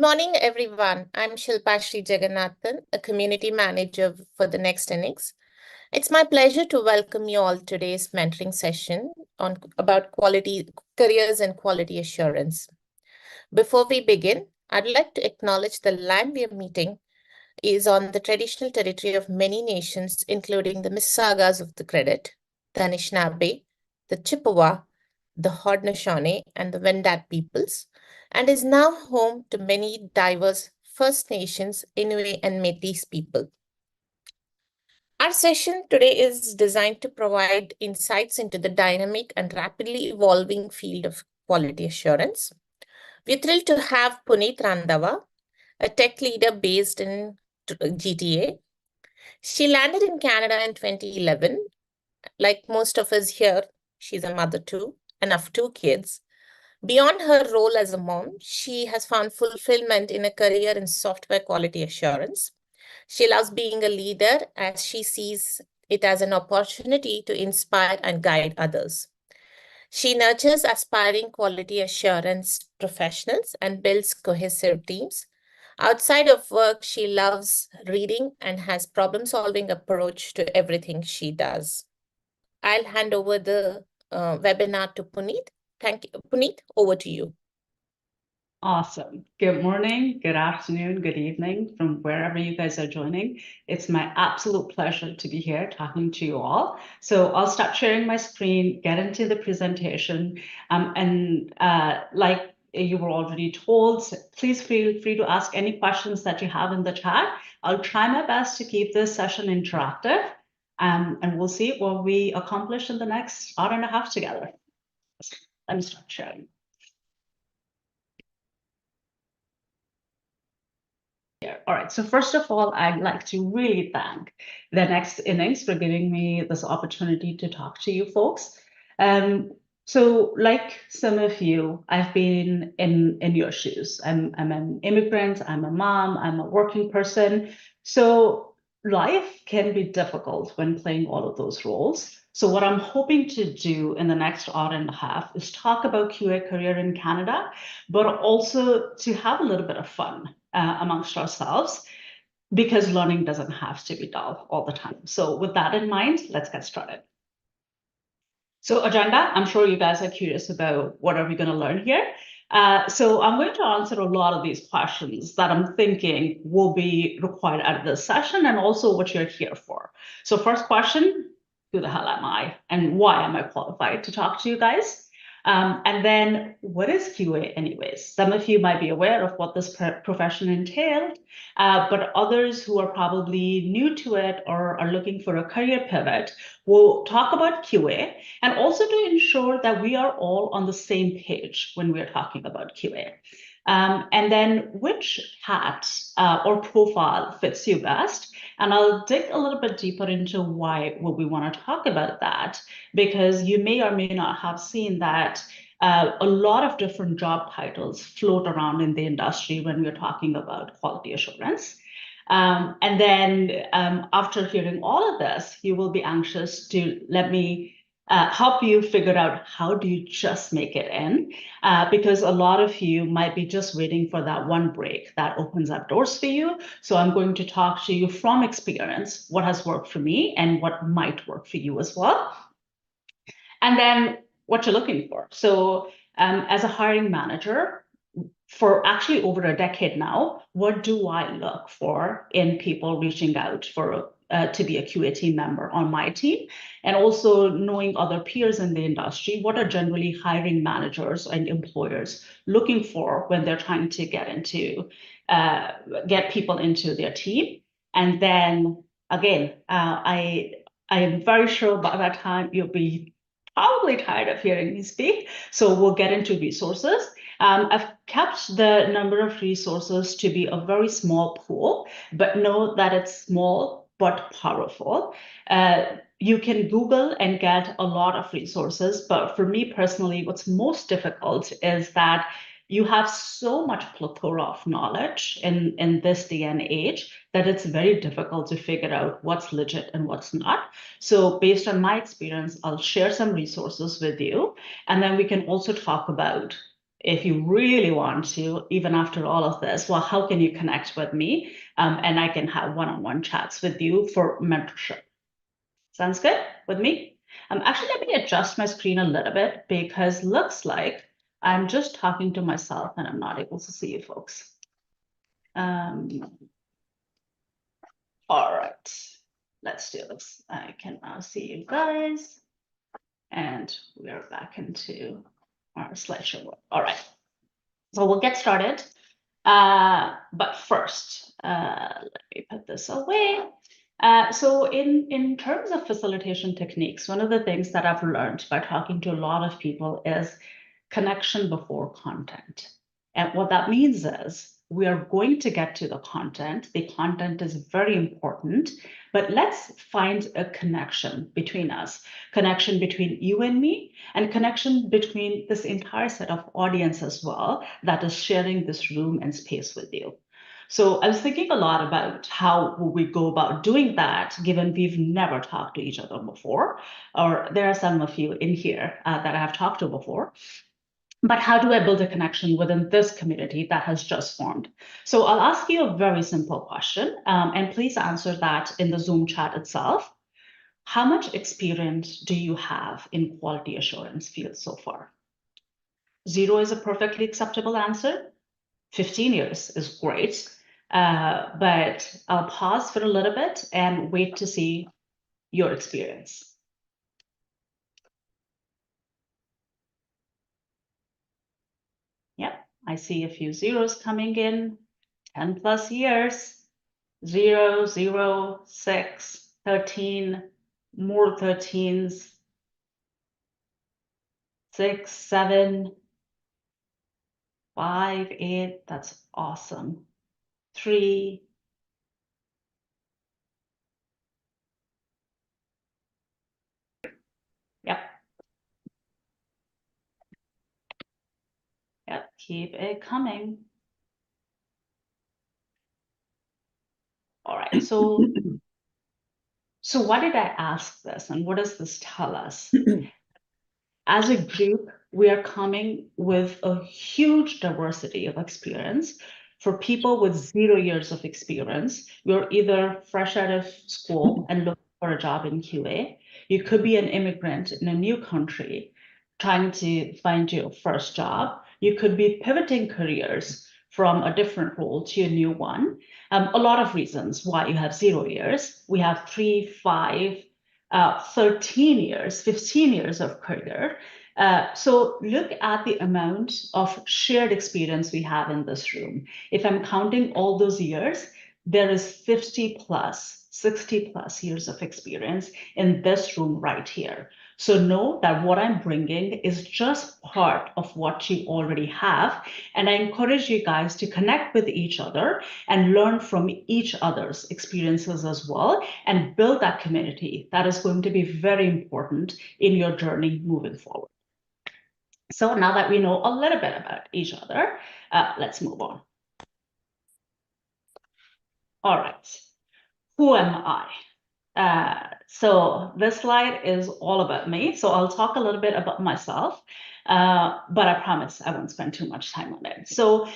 morning, everyone. I'm Shilpa Shri Jagannathan, a community manager for the Nextinnings. It's my pleasure to welcome you all to today's mentoring session about quality careers and quality assurance. Before we begin, I'd like to acknowledge the land we are meeting is on the traditional territory of many nations, including the Mississaugas of the Credit, the Anishinaabe, the Chippewa, the Haudenosaunee, and the Wendat peoples, and is now home to many diverse First Nations, Inuit, and Métis people. Our session today is designed to provide insights into the dynamic and rapidly evolving field of quality assurance. We're thrilled to have Puneet Randhawa, a tech leader based in GTA. She landed in Canada in 2011. Like most of us here, she's a mother too, and of two kids. Beyond her role as a mom, she has found fulfillment in a career in software quality assurance. She loves being a leader as she sees it as an opportunity to inspire and guide others. She nurtures aspiring quality assurance professionals and builds cohesive teams. Outside of work, she loves reading and has problem-solving approach to everything she does. I'll hand over the webinar to Puneet. Thank you. Puneet, over to you. Awesome. Good morning, good afternoon, good evening from wherever you guys are joining. It's my absolute pleasure to be here talking to you all. So I'll start sharing my screen, get into the presentation, like you were already told, please feel free to ask any questions that you have in the chat. I'll try my best to keep this session interactive, and we'll see what we accomplish in the next hour and a half together. Let me start sharing. All right, so first of all, I'd like to really thank the Nextinnings for giving me this opportunity to talk to you folks. So like some of you, I've been in your shoes. I'm an immigrant, I'm a mom, I'm a working person. So life can be difficult when playing all of those roles. So what I'm hoping to do in the next hour and a half is talk about QA career in Canada, but also to have a little bit of fun amongst ourselves, because learning doesn't have to be dull all the time. So with that in mind, let's get started. So agenda, I'm sure you guys are curious about what are we going to learn here. So I'm going to answer a lot of these questions that I'm thinking will be required out of this session and also what you're here for. So first question, who the hell am I and why am I qualified to talk to you guys? And then what is QA anyways? Some of you might be aware of what this profession entailed, but others who are probably new to it or are looking for a career pivot will talk about QA, and also to ensure that we are all on the same page when we're talking about QA. And then which hat or profile fits you best? And I'll dig a little bit deeper into why would we want to talk about that, because you may or may not have seen that a lot of different job titles float around in the industry when we're talking about quality assurance. And then after hearing all of this, you will be anxious to let me help you figure out how do you just make it in, because a lot of you might be just waiting for that one break that opens up doors for you. So I'm going to talk to you from experience, what has worked for me and what might work for you as well. And then what you're looking for. So as a hiring manager, for actually over a decade now, what do I look for in people reaching out for to be a QA team member on my team? And also knowing other peers in the industry, what are generally hiring managers and employers looking for when they're trying to get people into their team? And then again, I am very sure by that time you'll be probably tired of hearing me speak. So we'll get into resources. I've kept the number of resources to be a very small pool, but know that it's small but powerful. You can Google and get a lot of resources, but for me personally, what's most difficult is that you have so much plethora of knowledge in this day and age that it's very difficult to figure out what's legit and what's not. So based on my experience, I'll share some resources with you, and then we can also talk about if you really want to, even after all of this, well, how can you connect with me? And I can have one-on-one chats with you for mentorship. Sounds good with me? Actually, let me adjust my screen a little bit because looks like I'm just talking to myself and I'm not able to see you folks. All right, let's do this. I can now see you guys. And we are back into our slideshow. All right, so we'll get started. But first, let me put this away. So in terms of facilitation techniques, one of the things that I've learned by talking to a lot of people is connection before content. And what that means is we are going to get to the content. The content is very important, but let's find a connection between us, connection between you and me, and connection between this entire set of audience as well that is sharing this room and space with you. So I was thinking a lot about how we go about doing that, given we've never talked to each other before, or there are some of you in here that I have talked to before. But how do I build a connection within this community that has just formed? So I'll ask you a very simple question, and please answer that in the Zoom chat itself. How much experience do you have in quality assurance field so far? 0 is a perfectly acceptable answer. 15 years is great, but I'll pause for a little bit and wait to see your experience. Yep, I see a few zeros coming in, 10 plus years, 0, 0, 6, 13, more 13s, 6, 7, 5, 8, that's awesome. 3, yep. Yep, keep it coming. All right, so why did I ask this and what does this tell us? As a group, we are coming with a huge diversity of experience. For people with 0 years of experience, you're either fresh out of school and looking for a job in QA. You could be an immigrant in a new country trying to find your first job. You could be pivoting careers from a different role to a new one. A lot of reasons why you have 0 years. We have 3, 5, 13 years, 15 years of career. So look at the amount of shared experience we have in this room. If I'm counting all those years, there is 50 plus, 60 plus years of experience in this room right here. So know that what I'm bringing is just part of what you already have. And I encourage you guys to connect with each other and learn from each other's experiences as well and build that community that is going to be very important in your journey moving forward. So now that we know a little bit about each other, let's move on. All right, who am I? So this slide is all about me. So I'll talk a little bit about myself, but I promise I won't spend too much time on it. So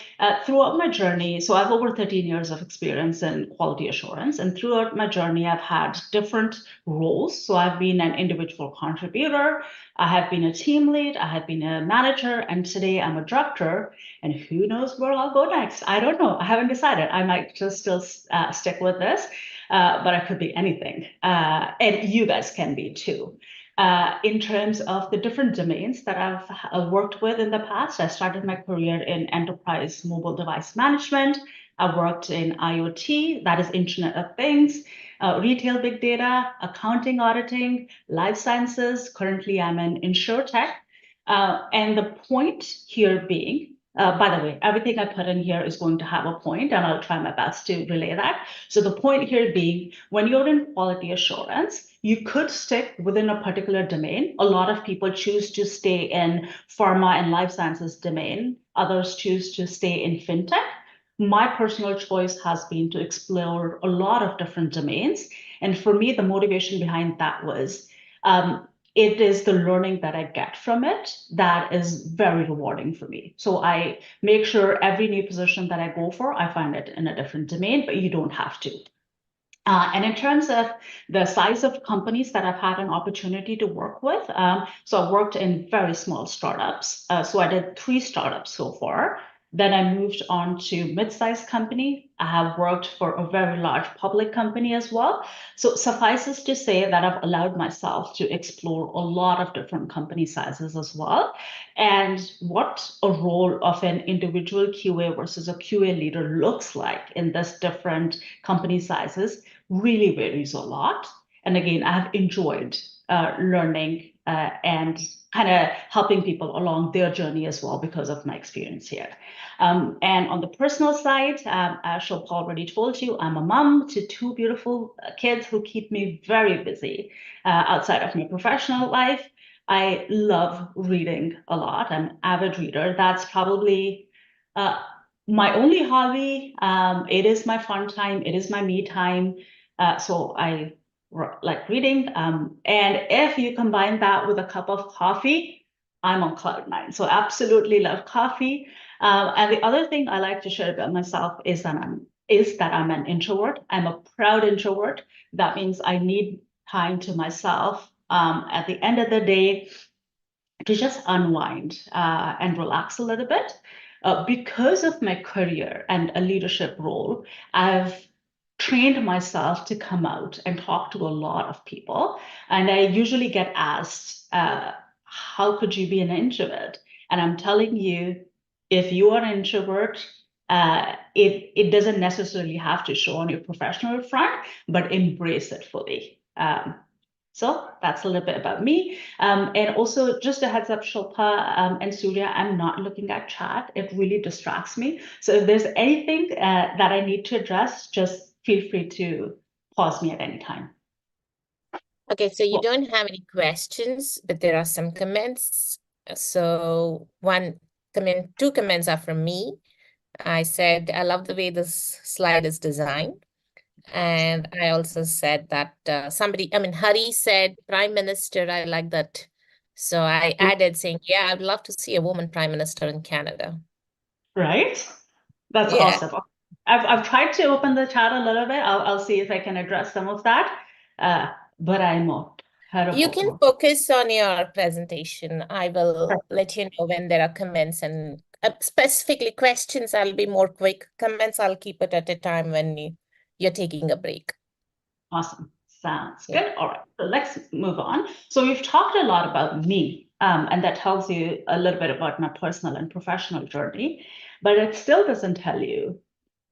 throughout my journey, so I have over 13 years of experience in quality assurance, and throughout my journey, I've had different roles. So I've been an individual contributor, I have been a team lead, I have been a manager, and today I'm a director. And who knows where I'll go next? I don't know. I haven't decided. I might just still stick with this. But I could be anything. And you guys can be too. In terms of the different domains that I've worked with in the past, I started my career in enterprise mobile device management. I worked in IoT, that is Internet of Things, retail big data, accounting auditing, life sciences. Currently, I'm in InsurTech. And the point here being, by the way, everything I put in here is going to have a point, and I'll try my best to relay that. So the point here being, when you're in quality assurance, you could stick within a particular domain. A lot of people choose to stay in pharma and life sciences domain. Others choose to stay in fintech. My personal choice has been to explore a lot of different domains. And for me, the motivation behind that was it is the learning that I get from it that is very rewarding for me. So I make sure every new position that I go for, I find it in a different domain, but you don't have to. And in terms of the size of companies that I've had an opportunity to work with, so I worked in very small startups. So I did 3 startups so far. Then I moved on to mid-sized company. I have worked for a very large public company as well. So suffices to say that I've allowed myself to explore a lot of different company sizes as well. And what a role of an individual QA versus a QA leader looks like in this different company sizes really varies a lot. And again, I have enjoyed learning and kind of helping people along their journey as well because of my experience here. And on the personal side, as Shilpa already told you, I'm a mom to 2 beautiful kids who keep me very busy outside of my professional life. I love reading a lot. I'm an avid reader. That's probably my only hobby. It is my fun time. It is my me time. So I like reading. And if you combine that with a cup of coffee, I'm on cloud 9. So absolutely love coffee. And the other thing I like to share about myself is that I'm an introvert. I'm a proud introvert. That means I need time to myself at the end of the day to just unwind and relax a little bit. Because of my career and a leadership role, I've trained myself to come out and talk to a lot of people. And I usually get asked, how could you be an introvert? And I'm telling you, if you are an introvert, it doesn't necessarily have to show on your professional front, but embrace it fully. So that's a little bit about me. And also just a heads up, Shilpa and Surya, I'm not looking at chat. It really distracts me. So if there's anything that I need to address, just feel free to pause me at any time. Okay, so you Cool. don't have any questions, but there are some comments. So two comments are from me. I said, I love the way this slide is designed. And I also said that Hari said, Prime Minister, I like that. So I added saying, yeah, I'd love to see a woman Prime Minister in Canada. Right? That's Yeah. awesome. I've tried to open the chat a little bit. I'll see if I can address some of that. But I'm a You terrible can one. focus on your presentation. I will let you know when there are comments and specifically questions. I'll be more quick. Comments, I'll keep it at a time when you're taking a break. Awesome. Sounds Yeah. good. All right, so let's move on. So we've talked a lot about me, and that tells you a little bit about my personal and professional journey, but it still doesn't tell you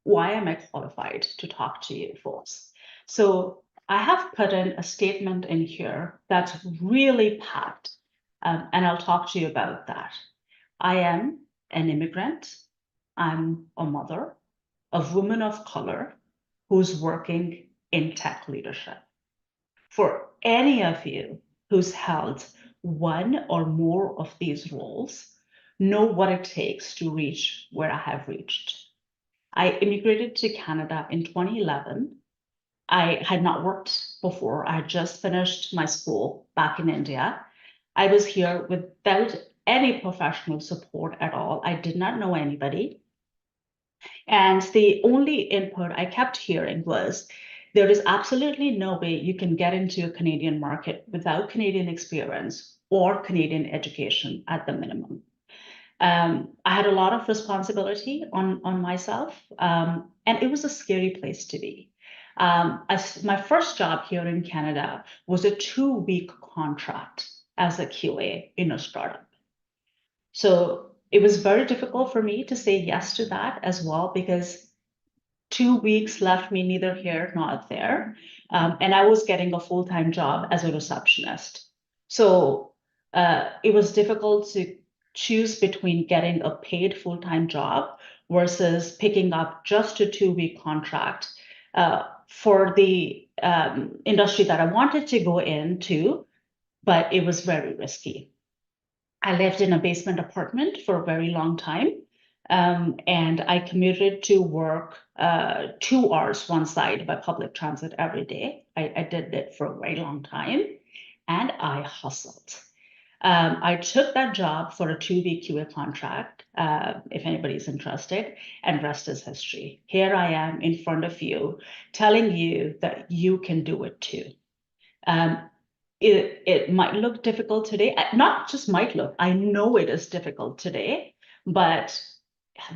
why am I qualified to talk to you folks. So I have put in a statement in here that's really packed, and I'll talk to you about that. I am an immigrant. I'm a mother, a woman of color who's working in tech leadership. For any of you who's held one or more of these roles, know what it takes to reach where I have reached. I immigrated to Canada in 2011. I had not worked before. I had just finished my school back in India. I was here without any professional support at all. I did not know anybody. And the only input I kept hearing was there is absolutely no way you can get into a Canadian market without Canadian experience or Canadian education at the minimum. I had a lot of responsibility on myself, and it was a scary place to be. My first job here in Canada was a 2-week contract as a QA in a startup. So it was very difficult for me to say yes to that as well, because 2 weeks left me neither here nor there. And I was getting a full-time job as a receptionist. So it was difficult to choose between getting a paid full-time job versus picking up just a 2-week contract for the industry that I wanted to go into, but it was very risky. I lived in a basement apartment for a very long time. And I commuted to work 2 hours one side by public transit every day. I did it for a very long time. and I hustled. I took that job for a 2-week QA contract, if anybody's interested, and rest is history. Here I am in front of you, telling you that you can do it too. It might look difficult today, not just might look, I know it is difficult today, but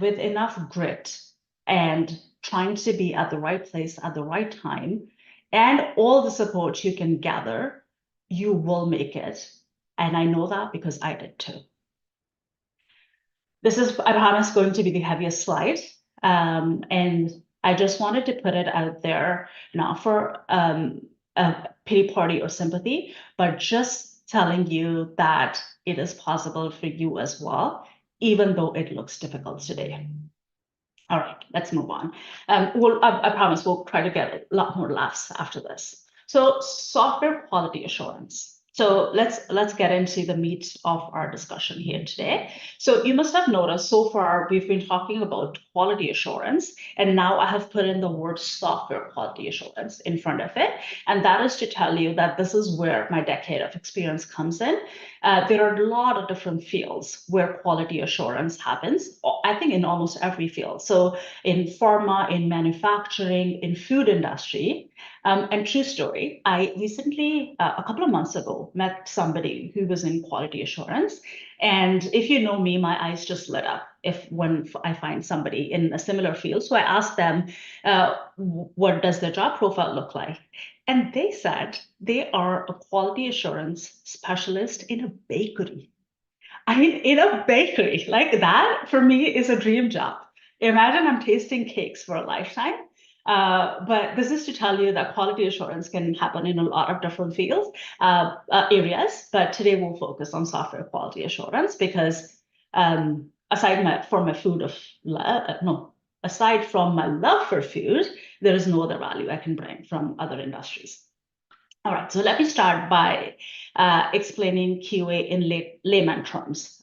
with enough grit and trying to be at the right place at the right time, and all the support you can gather, you will make it. And I know that because I did too. This is, I promise, going to be the heaviest slide. And I just wanted to put it out there, not for a pity party or sympathy, but just telling you that it is possible for you as well, even though it looks difficult today. All right, let's move on. I promise we'll try to get a lot more laughs after this. So software quality assurance. So let's get into the meat of our discussion here today. So you must have noticed so far we've been talking about quality assurance, and now I have put in the word software quality assurance in front of it. And that is to tell you that this is where my decade of experience comes in. There are a lot of different fields where quality assurance happens, I think in almost every field. So in pharma, in manufacturing, in food industry. And true story, I recently, a couple of months ago, met somebody who was in quality assurance. And if you know me, my eyes just lit up when I find somebody in a similar field. So I asked them, what does their job profile look like? And they said they are a quality assurance specialist in a bakery. I mean, in a bakery, like that for me is a dream job. Imagine I'm tasting cakes for a lifetime. But this is to tell you that quality assurance can happen in a lot of different fields, areas. But today we'll focus on software quality assurance because aside from my love for food, there is no other value I can bring from other industries. All right, so let me start by explaining QA in layman terms.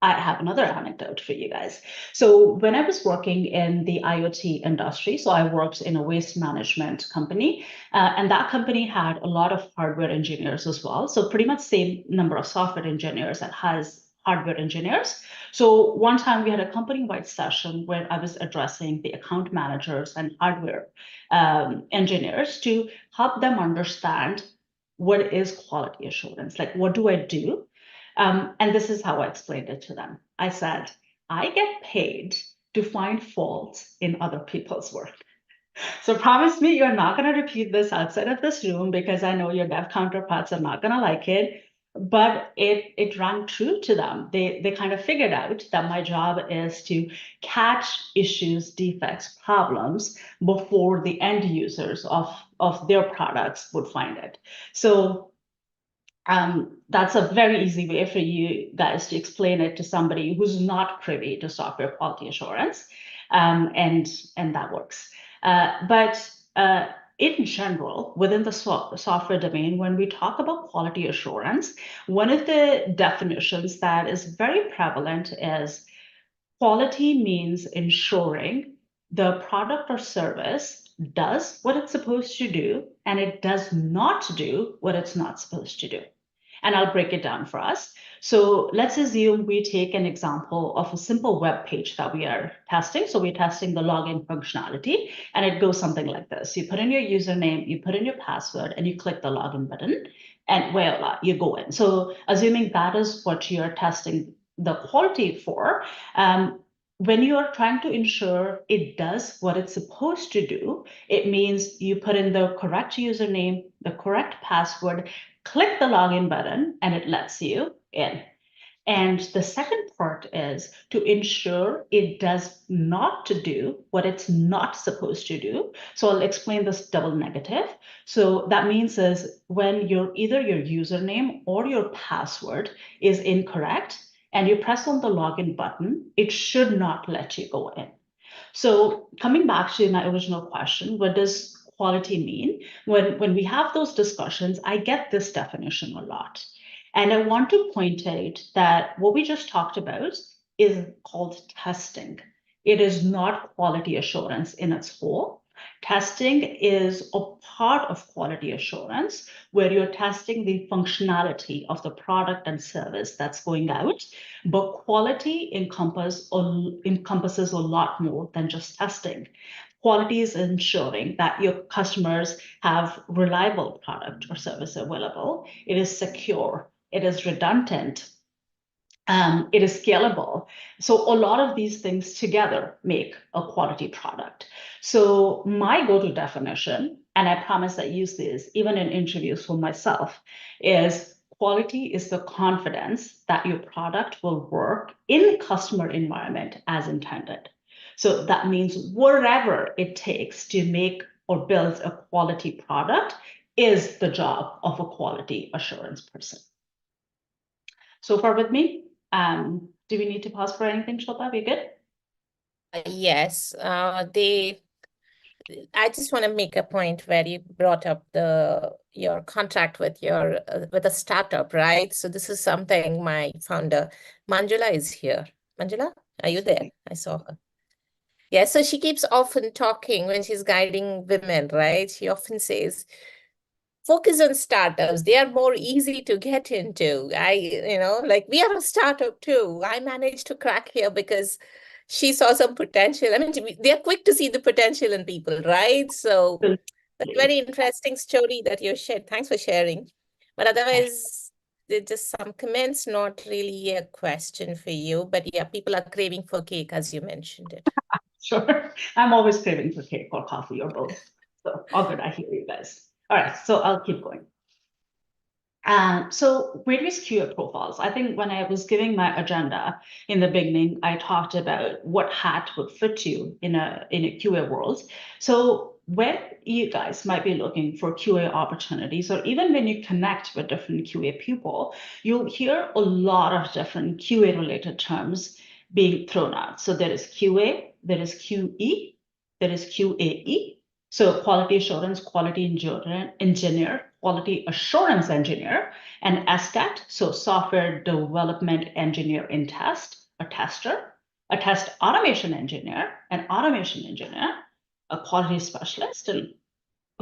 I have another anecdote for you guys. So when I was working in the IoT industry, so I worked in a waste management company, and that company had a lot of hardware engineers as well. So pretty much same number of software engineers that has hardware engineers. So one time we had a company-wide session where I was addressing the account managers and hardware engineers to help them understand what is quality assurance, like what do I do? And this is how I explained it to them. I said, I get paid to find faults in other people's work. So promise me you're not going to repeat this outside of this room because I know your dev counterparts are not going to like it. But it rang true to them. They kind of figured out that my job is to catch issues, defects, problems before the end users of their products would find it. So that's a very easy way for you guys to explain it to somebody who's not privy to software quality assurance, and that works. But in general, within the software domain, when we talk about quality assurance, one of the definitions that is very prevalent is quality means ensuring the product or service does what it's supposed to do, and it does not do what it's not supposed to do. And I'll break it down for us. So let's assume we take an example of a simple web page that we are testing. So we're testing the login functionality, and it goes something like this. You put in your username, you put in your password, and you click the login button, and voila, you go in. So assuming that is what you're testing the quality for, when you are trying to ensure it does what it's supposed to do, it means you put in the correct username, the correct password, click the login button, and it lets you in. And the second part is to ensure it does not to do what it's not supposed to do. So I'll explain this double negative. So that means is when either your username or your password is incorrect and you press on the login button, it should not let you go in. So coming back to my original question, what does quality mean? When we have those discussions, I get this definition a lot. And I want to point out that what we just talked about is called testing. It is not quality assurance in its whole. Testing is a part of quality assurance where you're testing the functionality of the product and service that's going out. But quality encompasses a lot more than just testing. Quality is ensuring that your customers have reliable product or service available. It is secure. It is redundant. It is scalable. So a lot of these things together make a quality product. So my go-to definition, and I promise I use this even in interviews for myself, is quality is the confidence that your product will work in customer environment as intended. So that means whatever it takes to make or build a quality product is the job of a quality assurance person. So far with me? Do we need to pause for anything, Shilpa? We good? Yes, I just want to make a point where you brought up your contract with with a startup, right? So this is something my founder, Manjula, is here. Manjula, are you there? I saw her. Yeah, so she keeps often talking when she's guiding women, right? She often says, focus on startups. They are more easy to get into. Like we are a startup too. I managed to crack here because she saw some potential. I mean, they are quick to see the potential in people, right? So that's a very interesting story that you shared. Thanks for sharing. But otherwise, there's just some comments, not really a question for you. But yeah, people are craving for cake, as you mentioned it. Sure. I'm always craving for cake or coffee or both. So all good. I hear you guys. All right. So I'll keep going. So various QA profiles. I think when I was giving my agenda in the beginning, I talked about what hat would fit you in a QA world. So when you guys might be looking for QA opportunities, or even when you connect with different QA people, you'll hear a lot of different QA related terms being thrown out. So there is QA, there is QE, there is QAE. So quality assurance, quality engineer, quality assurance engineer, and SDET, so software development engineer in test, a tester, a test automation engineer, an automation engineer, a quality specialist, and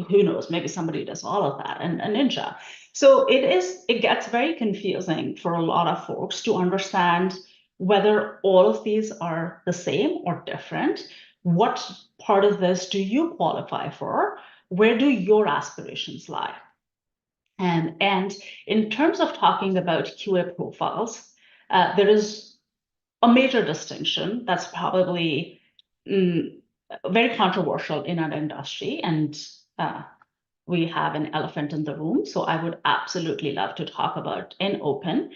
who knows, maybe somebody does all of that, and a ninja. So it gets very confusing for a lot of folks to understand whether all of these are the same or different. What part of this do you qualify for? Where do your aspirations lie? And in terms of talking about QA profiles, there is a major distinction that's probably very controversial in our industry, and we have an elephant in the room, so I would absolutely love to talk about in open,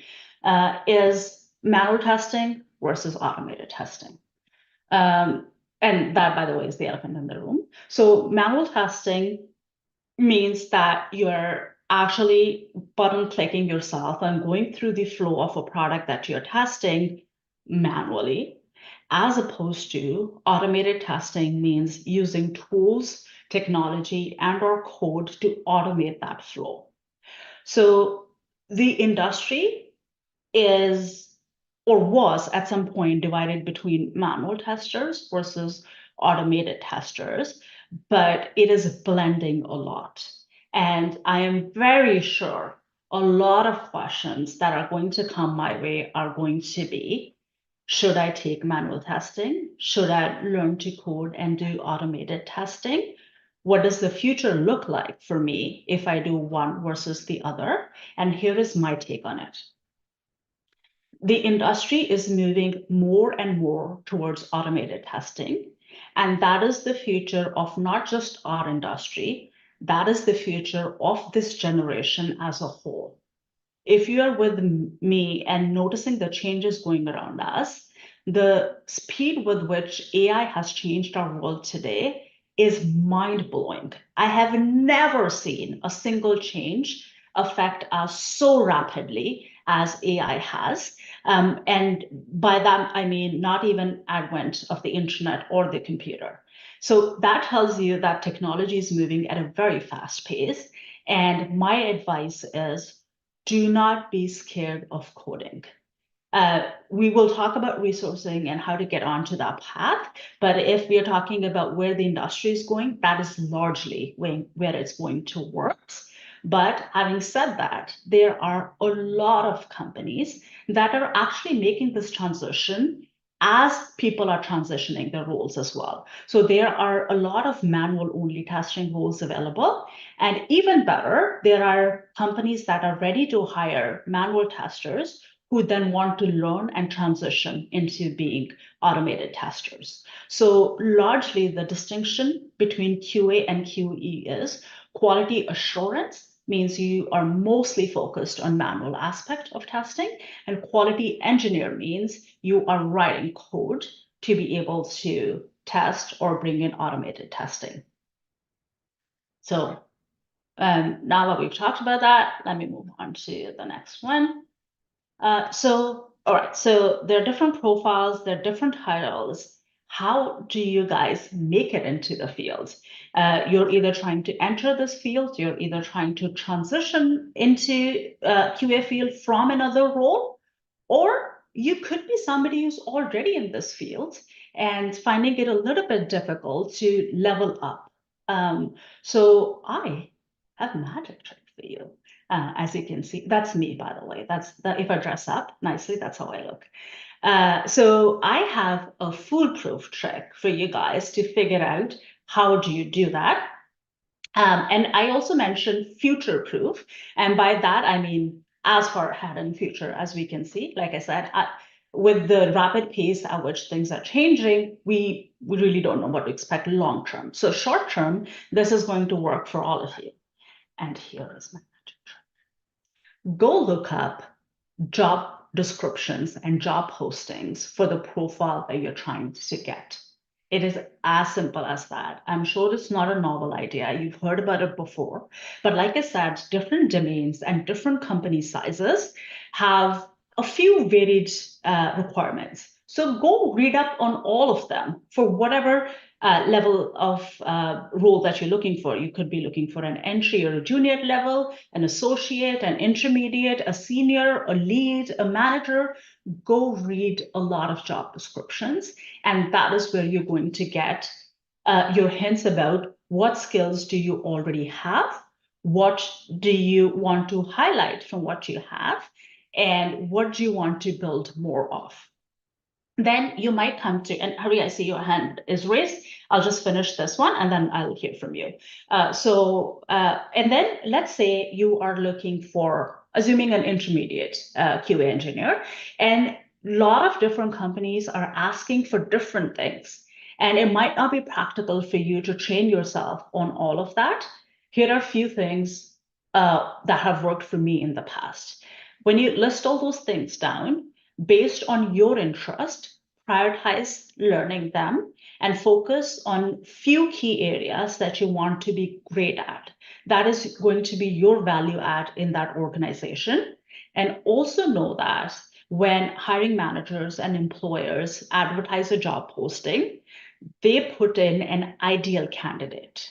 is manual testing versus automated testing. And that, by the way, is the elephant in the room. So manual testing means that you're actually button clicking yourself and going through the flow of a product that you're testing manually, as opposed to automated testing means using tools, technology, and or code to automate that flow. So the industry is or was at some point divided between manual testers versus automated testers, but it is blending a lot. And I am very sure a lot of questions that are going to come my way are going to be, should I take manual testing? Should I learn to code and do automated testing? What does the future look like for me if I do one versus the other? And here is my take on it. The industry is moving more and more towards automated testing. And that is the future of not just our industry, that is the future of this generation as a whole. If you are with me and noticing the changes going around us, the speed with which AI has changed our world today is mind-blowing. I have never seen a single change affect us so rapidly as AI has. And by that, I mean not even advent of the internet or the computer. So that tells you that technology is moving at a very fast pace. And my advice is, do not be scared of coding. We will talk about resourcing and how to get onto that path. But if we are talking about where the industry is going, that is largely where it's going to work. But having said that, there are a lot of companies that are actually making this transition as people are transitioning their roles as well. So there are a lot of manual only testing roles available. And even better, there are companies that are ready to hire manual testers who then want to learn and transition into being automated testers. So largely the distinction between QA and QE is quality assurance means you are mostly focused on manual aspect of testing, and quality engineer means you are writing code to be able to test or bring in automated testing. So now that we've talked about that, let me move on to the next one. All right, so there are different profiles, there are different titles. How do you guys make it into the field? You're either trying to enter this field, you're either trying to transition into QA field from another role, or you could be somebody who's already in this field and finding it a little bit difficult to level up. So I have a magic trick for you. As you can see, that's me, by the way. That's that. If I dress up nicely, that's how I look. So I have a foolproof trick for you guys to figure out how do you do that. And I also mentioned future proof. And by that, I mean as far ahead in future as we can see. Like I said, with the rapid pace at which things are changing, we really don't know what to expect long term. So short term, this is going to work for all of you. And here is my magic trick. Go look up job descriptions and job postings for the profile that you're trying to get. It is as simple as that. I'm sure it's not a novel idea. You've heard about it before. But like I said, different domains and different company sizes have a few varied requirements. So go read up on all of them for whatever level of role that you're looking for. You could be looking for an entry or a junior level, an associate, an intermediate, a senior, a lead, a manager. Go read a lot of job descriptions, and that is where you're going to get your hints about what skills do you already have, what do you want to highlight from what you have, and what do you want to build more of. Then you might come to, and Hari, I see your hand is raised. I'll just finish this one and then I'll hear from you. And then let's say you are looking for, assuming an intermediate QA engineer, and a lot of different companies are asking for different things. And it might not be practical for you to train yourself on all of that. Here are a few things that have worked for me in the past. When you list all those things down, based on your interest, prioritize learning them and focus on few key areas that you want to be great at. That is going to be your value add in that organization. And also know that when hiring managers and employers advertise a job posting, they put in an ideal candidate,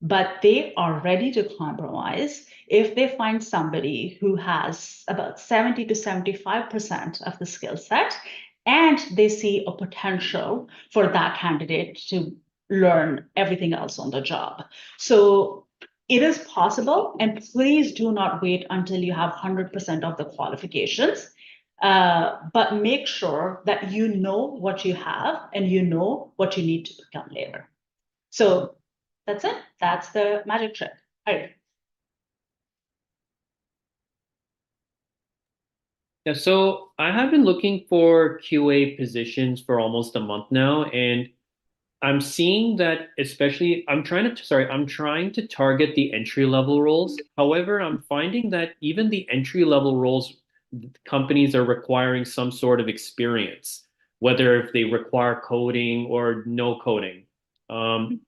but they are ready to compromise if they find somebody who has about 70 to 75% of the skill set and they see a potential for that candidate to learn everything else on the job. So it is possible, and please do not wait until you have 100% of the qualifications. But make sure that you know what you have and you know what you need to become later. So that's it. That's the magic trick. All right. Yeah, so I have been looking for QA positions for almost a month now, and I'm seeing that especially I'm trying to target the entry level roles. However, I'm finding that even the entry level roles, companies are requiring some sort of experience, whether if they require coding or no coding. Um,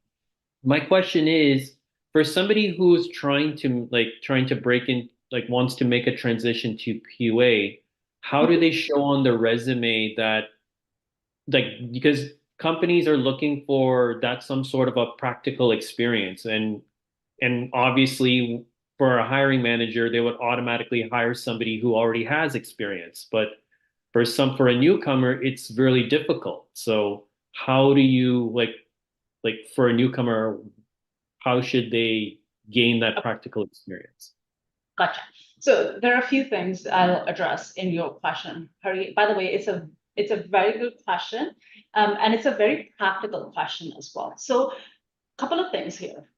my question is, for somebody who's trying to break in, like wants to make a transition to QA, how do they show on their resume that, like, because companies are looking for that some sort of a practical experience, and obviously for a hiring manager they would automatically hire somebody who already has experience, but for a newcomer, it's really difficult. So how do you like for a newcomer, how should they gain that practical experience? Gotcha. So there are a few things I'll address in your question, Hari. By the way, it's a very good question, and it's a very practical question as well. So, a couple of things here.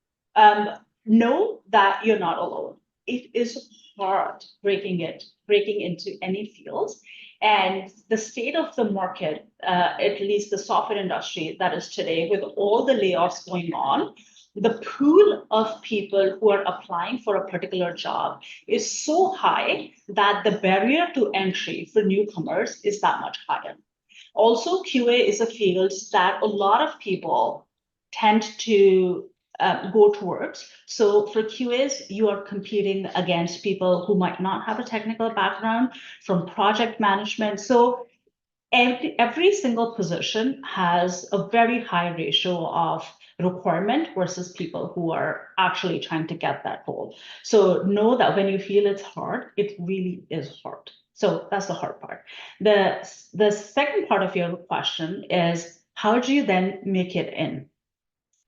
Know that you're not alone. It is hard breaking into any fields, and the state of the market, at least the software industry that is today, with all the layoffs going on, the pool of people who are applying for a particular job is so high that the barrier to entry for newcomers is that much higher. Also, QA is a field that a lot of people tend to go towards. So for QAs, you are competing against people who might not have a technical background from project management. So every single position has a very high ratio of requirement versus people who are actually trying to get that role. So know that when you feel it's hard, it really is hard. So that's the hard part. The second part of your question is, how do you then make it in?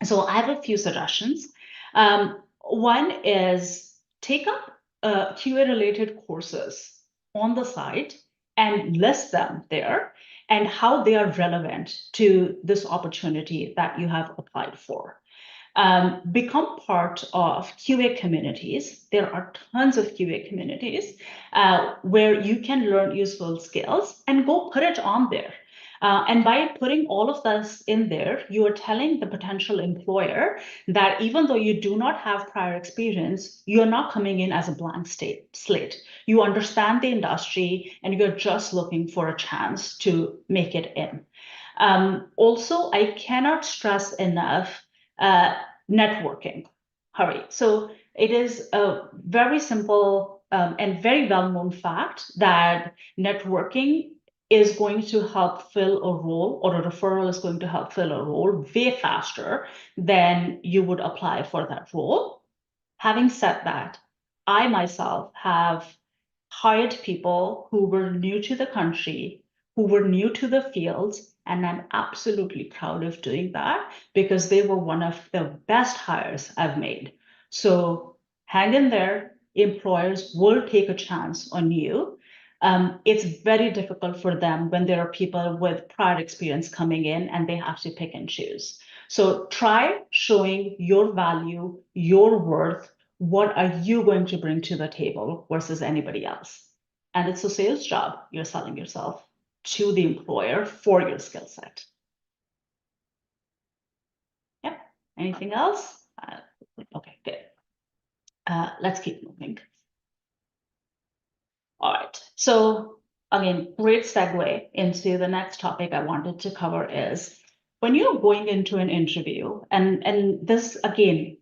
So I have a few suggestions. One is take up QA related courses on the site and list them there and how they are relevant to this opportunity that you have applied for. Become part of QA communities. There are tons of QA communities where you can learn useful skills and go put it on there. And by putting all of this in there, you are telling the potential employer that even though you do not have prior experience, you're not coming in as a blank slate. You understand the industry and you're just looking for a chance to make it in. Also, I cannot stress enough networking. Hurry. So it is a very simple and very well-known fact that networking is going to help fill a role, or a referral is going to help fill a role way faster than you would apply for that role. Having said that, I myself have hired people who were new to the country, who were new to the fields, and I'm absolutely proud of doing that because they were one of the best hires I've made. So hang in there. Employers will take a chance on you. It's very difficult for them when there are people with prior experience coming in and they have to pick and choose. So try showing your value, your worth. What are you going to bring to the table versus anybody else? And it's a sales job. You're selling yourself to the employer for your skill set. Yep. Anything else? Okay, good. Let's keep moving. All right. So again, great segue into the next topic I wanted to cover is when you're going into an interview, and this again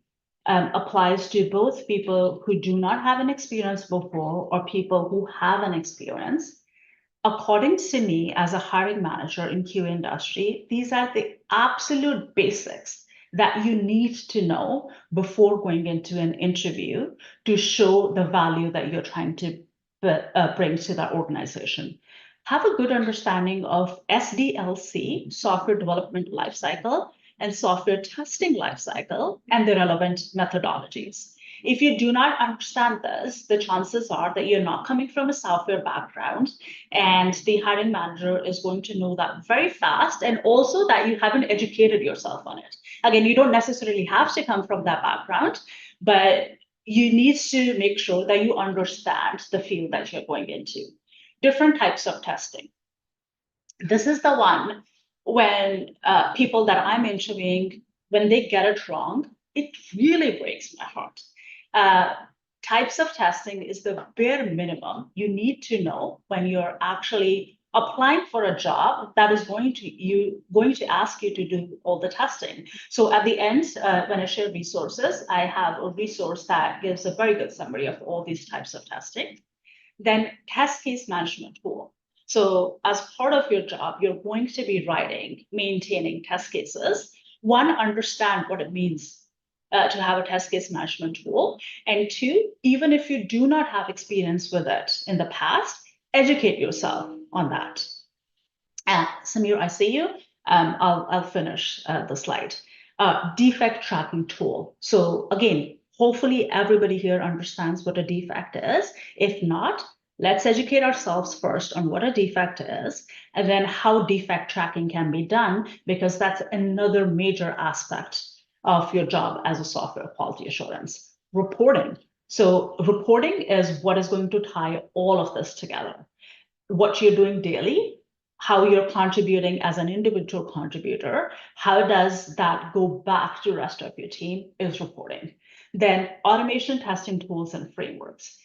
applies to both people who do not have an experience before or people who have an experience. According to me, as a hiring manager in QA industry, these are the absolute basics that you need to know before going into an interview to show the value that you're trying to bring to that organization. Have a good understanding of SDLC, software development lifecycle, and software testing lifecycle, and the relevant methodologies. If you do not understand this, the chances are that you're not coming from a software background, and the hiring manager is going to know that very fast, and also that you haven't educated yourself on it. Again, you don't necessarily have to come from that background, but you need to make sure that you understand the field that you're going into. Different types of testing. This is the one when people that I'm interviewing, when they get it wrong, it really breaks my heart. Types of testing is the bare minimum you need to know when you're actually applying for a job that is going to ask you to do all the testing. So at the end, when I share resources, I have a resource that gives a very good summary of all these types of testing. Then test case management tool. So as part of your job, you're going to be writing, maintaining test cases. One, understand what it means to have a test case management tool. And two, even if you do not have experience with it in the past, educate yourself. on that. Samir, I see you. I'll finish the slide. Defect tracking tool. So again, hopefully everybody here understands what a defect is. If not, let's educate ourselves first on what a defect is, and then how defect tracking can be done, because that's another major aspect of your job as a software quality assurance. Reporting. So reporting is what is going to tie all of this together. What you're doing daily, how you're contributing as an individual contributor, how does that go back to the rest of your team is reporting. Then automation testing tools and frameworks.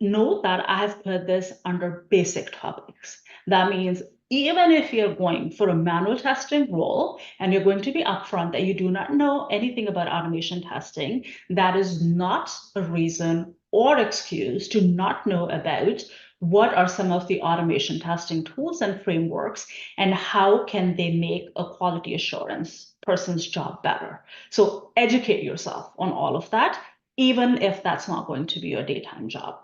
Note that I have put this under basic topics. That means even if you're going for a manual testing role and you're going to be upfront that you do not know anything about automation testing, that is not a reason or excuse to not know about what are some of the automation testing tools and frameworks, and how can they make a quality assurance person's job better. So educate yourself on all of that, even if that's not going to be your daytime job.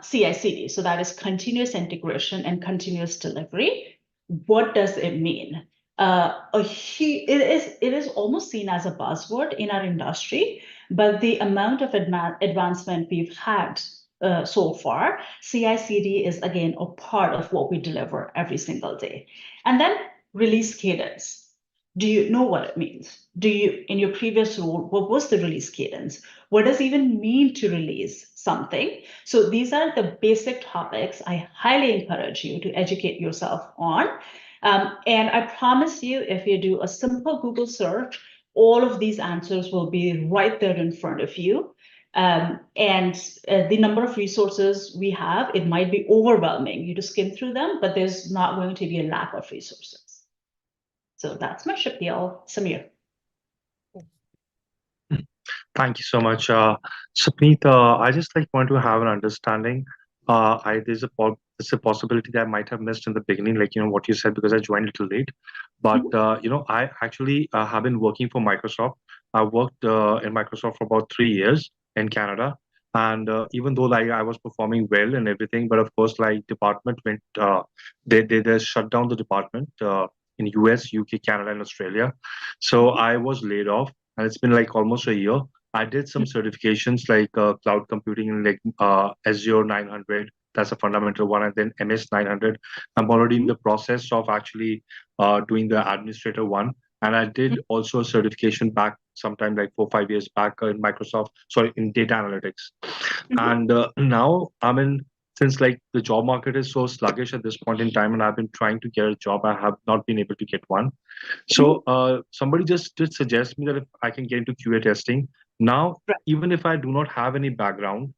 CI/CD, so that is continuous integration and continuous delivery. What does it mean? It is almost seen as a buzzword in our industry, but the amount of advancement we've had so far, CI/CD is again a part of what we deliver every single day. And then release cadence. Do you know what it means? Do you, in your previous role, what was the release cadence? What does it even mean to release something? So these are the basic topics I highly encourage you to educate yourself on. And I promise you, if you do a simple Google search, all of these answers will be right there in front of you. The number of resources we have, it might be overwhelming you to skim through them, but there's not going to be a lack of resources. So that's my spiel. Samir. Thank you so much. Sapneet, I just want to have an understanding. There's a possibility that I might have missed in the beginning, what you said, because I joined a little late. But, I actually have been working for Microsoft. I worked in Microsoft for about 3 years in Canada. And even though I was performing well and everything, but of course, department went, they shut down the department in US, UK, Canada, and Australia. So I was laid off, and it's been almost a year. I did some certifications cloud computing and Azure 900. That's a fundamental one, and then MS 900. I'm already in the process of actually doing the administrator one, and I did also a certification back sometime 4 or 5 years back in in data analytics. And now I'm in. Since the job market is so sluggish at this point in time, and I've been trying to get a job, I have not been able to get one. So somebody just did suggest me that if I can get into QA testing. Now, even if I do not have any background,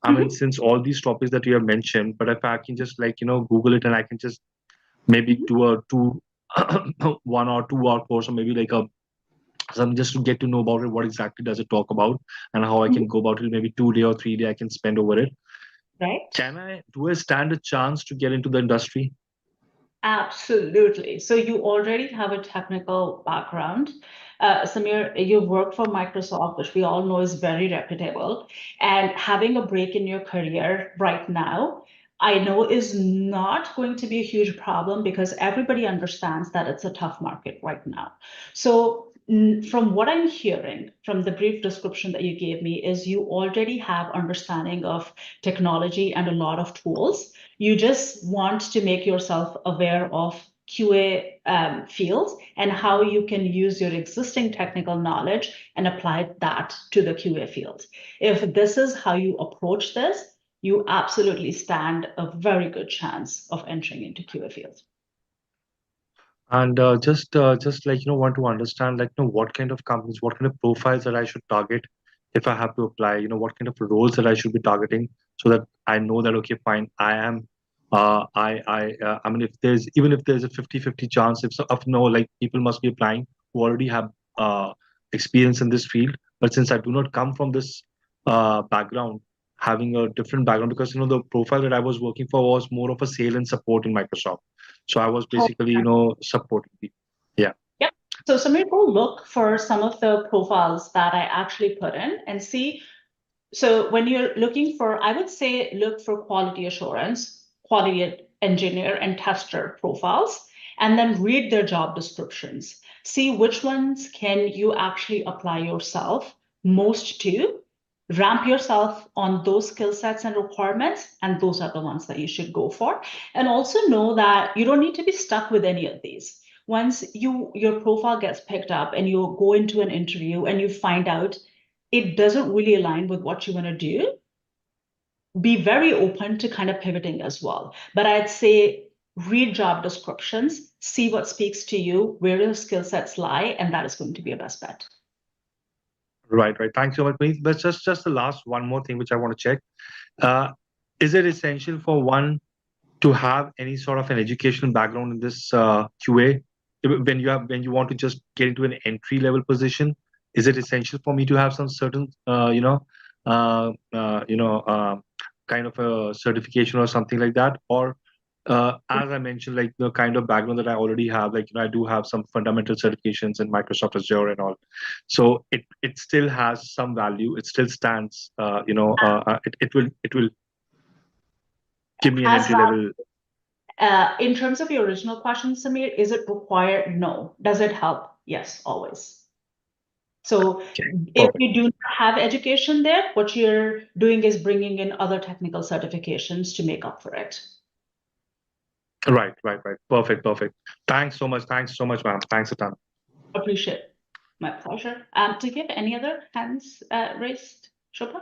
I mean, since all these topics that you have mentioned, but if I can just Google it, and I can just maybe do a 1 or 2 hour course, or maybe some just to get to know about it, what exactly does it talk about, and how I can go about it, maybe 2 day or 3 day I can spend over it. Right. Do I stand a chance to get into the industry? Absolutely. So you already have a technical background. Samir, you work for Microsoft, which we all know is very reputable. And having a break in your career right now, I know is not going to be a huge problem, because everybody understands that it's a tough market right now. So from what I'm hearing from the brief description that you gave me, is you already have understanding of technology and a lot of tools. You just want to make yourself aware of QA fields and how you can use your existing technical knowledge and apply that to the QA field. If this is how you approach this, you absolutely stand a very good chance of entering into QA fields. And just want to understand what kind of companies, what kind of profiles that I should target if I have to apply, what kind of roles that I should be targeting, so that I know that, okay, fine, I am I mean, if there's a 50-50 chance, people must be applying who already have experience in this field, but since I do not come from this background, having a different background, because the profile that I was working for was more of a sale and support in Microsoft. So I was basically, supporting people. Yeah. Yep. So Samir, go look for some of the profiles that I actually put in and see. So when you're looking for, I would say, look for quality assurance, quality engineer and tester profiles, and then read their job descriptions. See which ones can you actually apply yourself most to, ramp yourself on those skill sets and requirements, and those are the ones that you should go for. And also know that you don't need to be stuck with any of these. Once your profile gets picked up and you go into an interview and you find out it doesn't really align with what you want to do, be very open to kind of pivoting as well. But I'd say read job descriptions, see what speaks to you, where your skill sets lie, and that is going to be your best bet. Right. Thanks so much, Puneet. But just the last one more thing which I want to check. Is it essential for one to have any sort of an educational background in this QA when you want to just get into an entry level position? Is it essential for me to have some certain kind of a certification or something like that? Or as I mentioned, like the kind of background that I already have, like I do have some fundamental certifications in Microsoft Azure and all, so it still has some value. It still stands. It will give me an entry level. In terms of your original question, Samir, is it required? No. Does it help? Yes, always. So if you do not have education there, what you're doing is bringing in other technical certifications to make up for it. Right. Perfect. Thanks so much, ma'am. Thanks a ton. Appreciate it. My pleasure. Do you have any other hands raised, Shobha?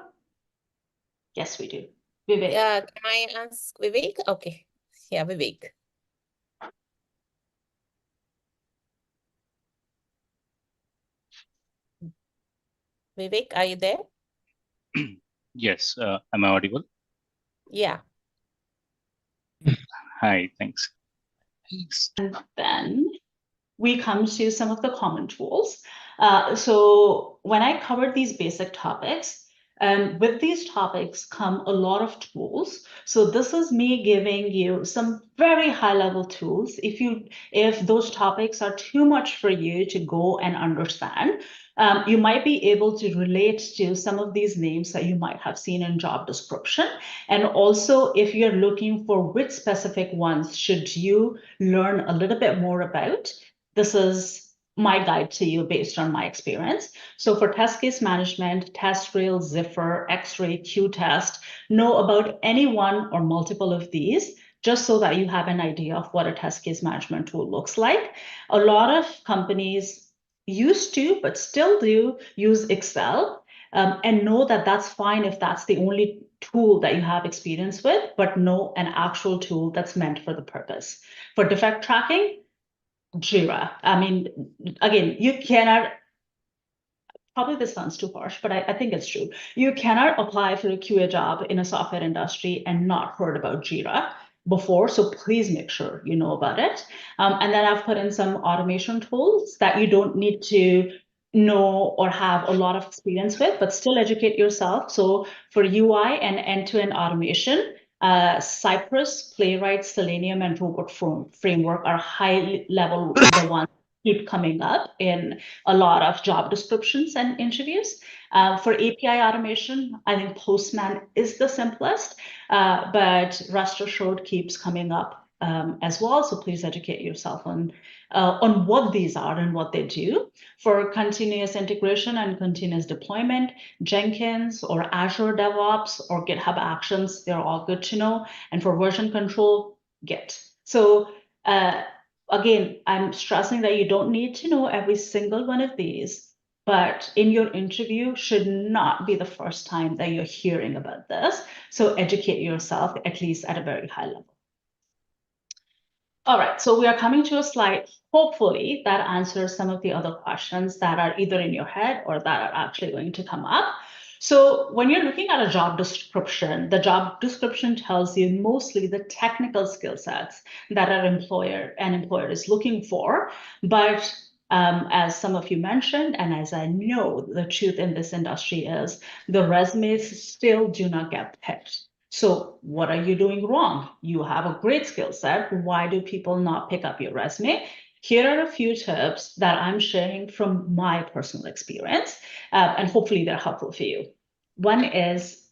Yes, we do. Vivek. Yeah, can I ask Vivek? Okay. Yeah, Vivek. Vivek, are you there? Yes, am I audible? Yeah. Hi, thanks. And then we come to some of the common tools. So when I covered these basic topics, with these topics come a lot of tools. So this is me giving you some very high level tools. If those topics are too much for you to go and understand, you might be able to relate to some of these names that you might have seen in job description. And also, if you're looking for which specific ones should you learn a little bit more about, this is my guide to you based on my experience. So for test case management, TestRail, Ziffer, X-ray, Q-Test, know about any one or multiple of these, just so that you have an idea of what a test case management tool looks like. A lot of companies used to, but still do, use Excel, and know that that's fine if that's the only tool that you have experience with, but know an actual tool that's meant for the purpose. For defect tracking, Jira. I mean, again, you cannot, probably this sounds too harsh, but I think it's true. You cannot apply for a QA job in a software industry and not heard about Jira before, so please make sure you know about it. And then I've put in some automation tools that you don't need to know or have a lot of experience with, but still educate yourself. So for UI and end-to-end automation, Cypress, Playwright, Selenium, and Robot Framework are high level, the ones keep coming up in a lot of job descriptions and interviews. For API automation, I think Postman is the simplest, but rest assured keeps coming up as well. So please educate yourself on what these are and what they do. For continuous integration and continuous deployment, Jenkins or Azure DevOps or GitHub Actions, they're all good to know. And for version control, Git. So again, I'm stressing that you don't need to know every single one of these, but in your interview should not be the first time that you're hearing about this. So educate yourself, at least at a very high level. All right, so we are coming to a slide, hopefully, that answers some of the other questions that are either in your head or that are actually going to come up. So when you're looking at a job description, the job description tells you mostly the technical skill sets that an employer is looking for. But as some of you mentioned, and as I know, the truth in this industry is the resumes still do not get picked. So what are you doing wrong? You have a great skill set. Why do people not pick up your resume? Here are a few tips that I'm sharing from my personal experience, and hopefully they're helpful for you. One is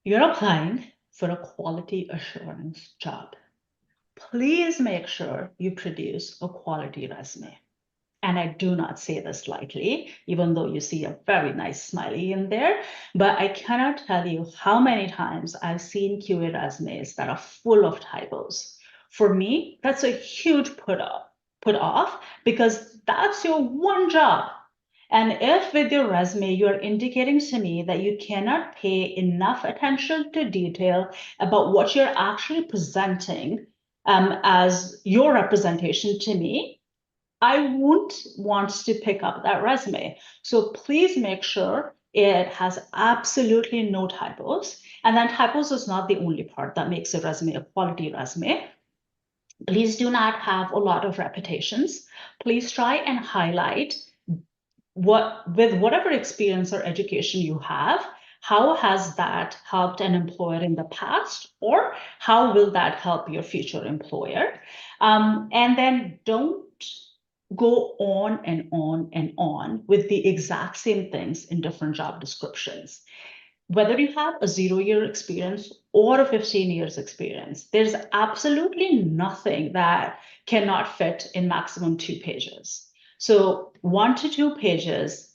you're applying, for a quality assurance job. Please make sure you produce a quality resume. And I do not say this lightly, even though you see a very nice smiley in there, but I cannot tell you how many times I've seen QA resumes that are full of typos. For me, that's a huge put off because that's your one job. And if with your resume, you're indicating to me that you cannot pay enough attention to detail about what you're actually presenting as your representation to me, I won't want to pick up that resume. So please make sure it has absolutely no typos. And then typos is not the only part that makes a resume a quality resume. Please do not have a lot of repetitions. Please try and highlight with whatever experience or education you have, how has that helped an employer in the past, or how will that help your future employer? And then don't go on and on and on with the exact same things in different job descriptions. Whether you have a 0-year experience or a 15 years experience, there's absolutely nothing that cannot fit in maximum 2 pages. So 1 to 2 pages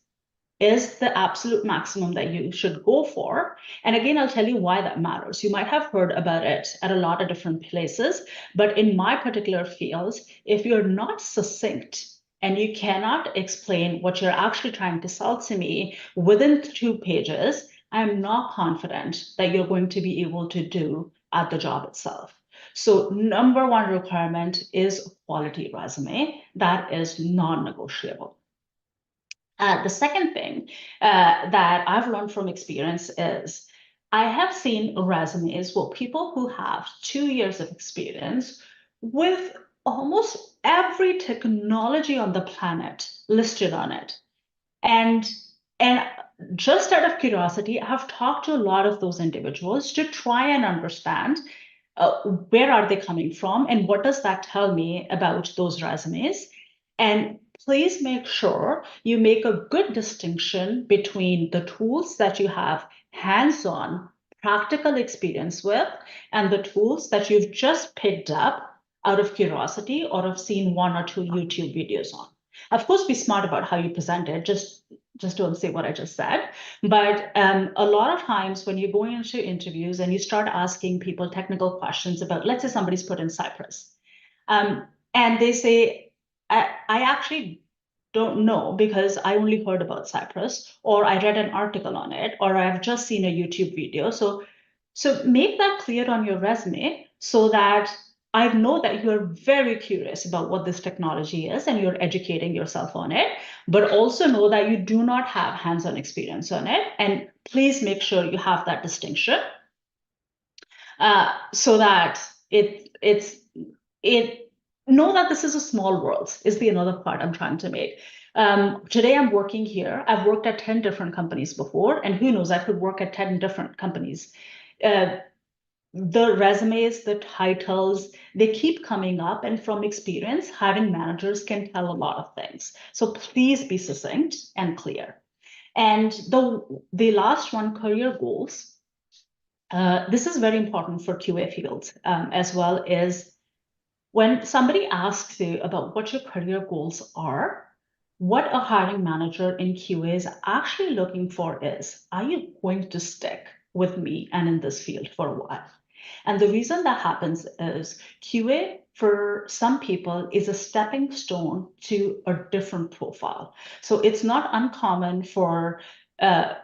is the absolute maximum that you should go for. And again, I'll tell you why that matters. You might have heard about it at a lot of different places, but in my particular fields, if you're not succinct and you cannot explain what you're actually trying to sell to me within 2 pages, I'm not confident that you're going to be able to do at the job itself. So number 1 requirement is a quality resume. That is non-negotiable. The second thing that I've learned from experience is I have seen resumes where people who have 2 years of experience with almost every technology on the planet listed on it. And just out of curiosity, I've talked to a lot of those individuals to try and understand where are they coming from and what does that tell me about those resumes. And please make sure you make a good distinction between the tools that you have hands-on practical experience with and the tools that you've just picked up out of curiosity or have seen 1 or 2 YouTube videos on. Of course, be smart about how you present it. Just don't say what I just said. But a lot of times when you're going into interviews and you start asking people technical questions about, let's say somebody's put in Cyprus, and they say, I actually don't know because I only heard about Cyprus, or I read an article on it, or I've just seen a YouTube video. So make that clear on your resume so that I know that you're very curious about what this technology is and you're educating yourself on it, but also know that you do not have hands-on experience on it. And please make sure you have that distinction so that know that this is a small world is the another part I'm trying to make. Today I'm working here. I've worked at 10 different companies before, and who knows, I could work at 10 different companies. The resumes, the titles, they keep coming up, and from experience, hiring managers can tell a lot of things. So please be succinct and clear. And the last one, career goals. This is very important for QA fields as well, is when somebody asks you about what your career goals are, what a hiring manager in QA is actually looking for is, are you going to stick with me and in this field for a while? And the reason that happens is QA for some people is a stepping stone to a different profile. So it's not uncommon for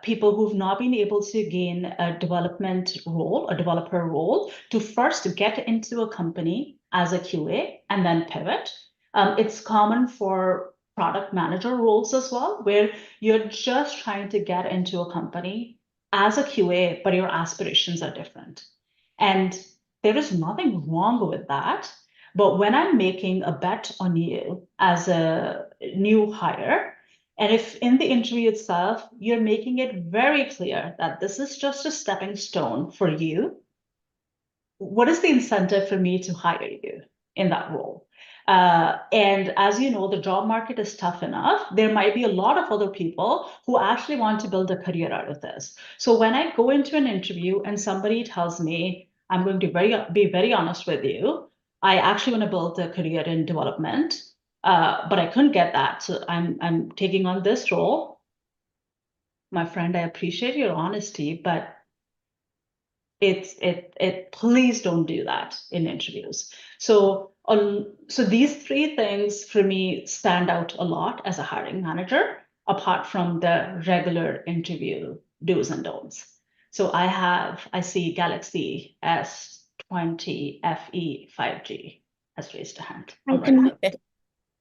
people who've not been able to gain a development role, a developer role, to first get into a company as a QA and then pivot. It's common for product manager roles as well, where you're just trying to get into a company as a QA, but your aspirations are different. And there is nothing wrong with that. But when I'm making a bet on you as a new hire, and if in the interview itself, you're making it very clear that this is just a stepping stone for you, what is the incentive for me to hire you in that role? And as you know, the job market is tough enough. There might be a lot of other people who actually want to build a career out of this. So when I go into an interview and somebody tells me, I'm going to be very honest with you. I actually want to build a career in development, but I couldn't get that. So I'm taking on this role. My friend, I appreciate your honesty, but please don't do that in interviews. So these three things for me stand out a lot as a hiring manager, apart from the regular interview do's and don'ts. So I see Galaxy S20 FE 5G has raised a hand. Hi, All right. Puneet.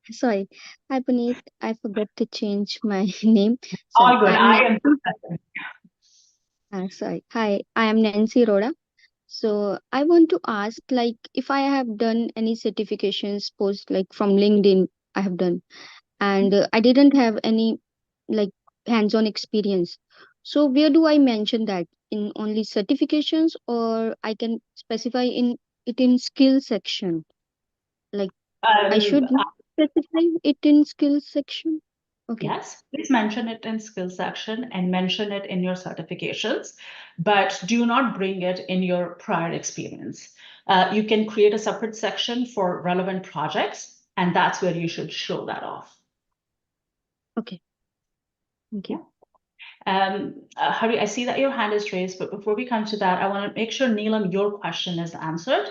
Sorry. Hi, Puneet. I forgot to change my name. All Sorry. good. I am. Sorry. Hi, I am Nancy Rhoda. So I want to ask, like, if I have done any certifications post, like from LinkedIn, I have done, and I didn't have any like hands-on experience. So where do I mention that? In only certifications, or I can specify in it in skill section? Like, I should specify it in skill section. Okay. Yes, please mention it in skill section and mention it in your certifications, but do not bring it in your prior experience. You can create a separate section for relevant projects, and that's where you should show that off. Okay. Thank you. Hari, I see that your hand is raised, but before we come to that, I want to make sure, Neelam, your question is answered.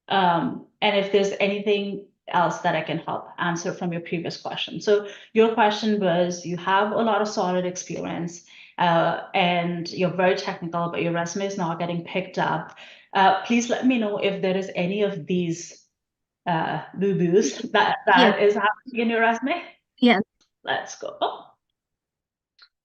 And if there's anything else that I can help answer from your previous question. So your question was, you have a lot of solid experience and you're very technical, but your resume is not getting picked up. Please let me know if there is any of these boo-boos that is happening in your resume. Yeah. Let's go.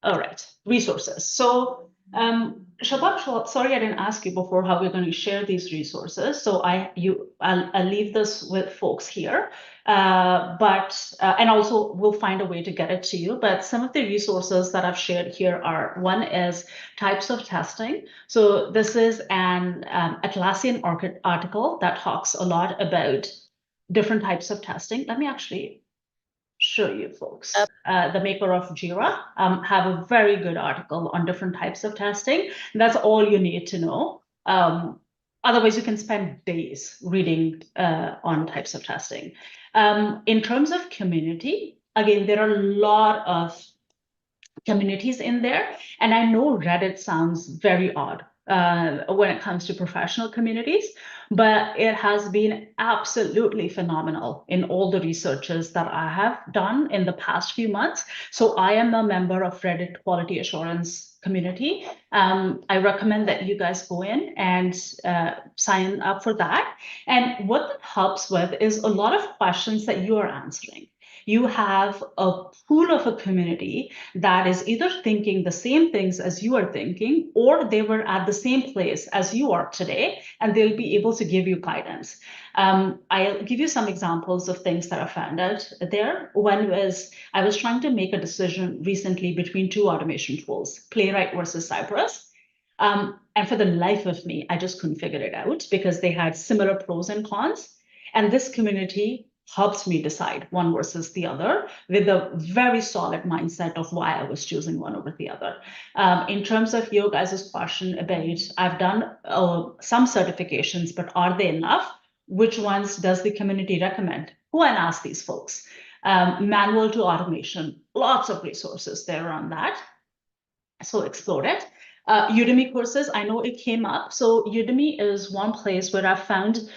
All right, resources. So Shabab, sorry I didn't ask you before how we're going to share these resources. So I'll leave this with folks here, and also we'll find a way to get it to you. But some of the resources that I've shared here are, one is types of testing. So this is an Atlassian article that talks a lot about different types of testing. Let me actually show you folks. The maker of Jira have a very good article on different types of testing. That's all you need to know. Otherwise, you can spend days reading on types of testing. In terms of community, again, there are a lot of communities in there. And I know Reddit sounds very odd when it comes to professional communities, but it has been absolutely phenomenal in all the researches that I have done in the past few months. So I am a member of Reddit Quality Assurance community. I recommend that you guys go in and sign up for that. And what that helps with is a lot of questions that you are answering. You have a pool of a community that is either thinking the same things as you are thinking, or they were at the same place as you are today, and they'll be able to give you guidance. I'll give you some examples of things that I found out there. One was, I was trying to make a decision recently between two automation tools, Playwright versus Cypress. And for the life of me, I just couldn't figure it out because they had similar pros and cons. And this community helped me decide one versus the other with a very solid mindset of why I was choosing one over the other. In terms of your guys' question about, I've done some certifications, but are they enough? Which ones does the community recommend? Go and ask these folks. Manual to automation, lots of resources there on that. So explore it. Udemy courses, I know it came up. So Udemy is one place where I've found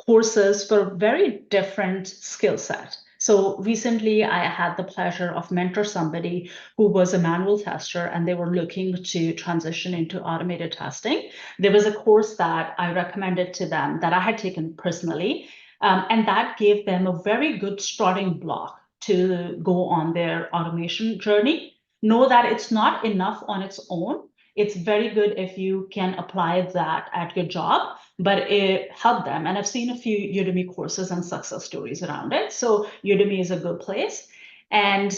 courses for very different skill set. So recently I had the pleasure of mentor somebody who was a manual tester and they were looking to transition into automated testing. There was a course that I recommended to them that I had taken personally, and that gave them a very good starting block to go on their automation journey. Know that it's not enough on its own. It's very good if you can apply that at your job, but it helped them. And I've seen a few Udemy courses and success stories around it. So Udemy is a good place. And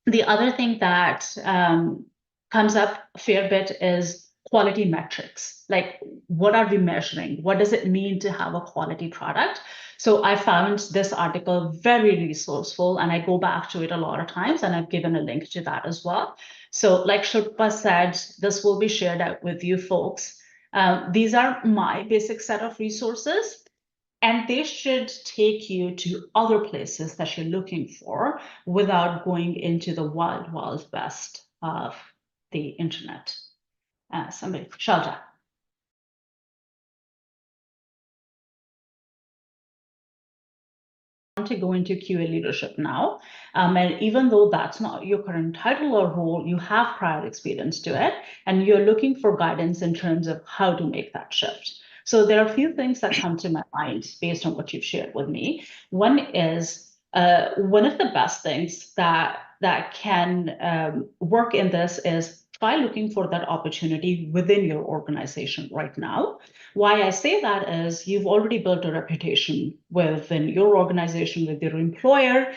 the other thing that comes up a fair bit is quality metrics. Like, what are we measuring? What does it mean to have a quality product? So I found this article very resourceful, and I go back to it a lot of times, and I've given a link to that as well. So like Shilpa said, this will be shared out with you folks. These are my basic set of resources, and they should take you to other places that you're looking for without going into the wild, wild west of the internet. Shelja. To go into QA leadership now. And even though that's not your current title or role, you have prior experience to it, and you're looking for guidance in terms of how to make that shift. So there are a few things that come to my mind based on what you've shared with me. One is one of the best things that can work in this is try looking for that opportunity within your organization right now. Why I say that is you've already built a reputation within your organization, with your employer.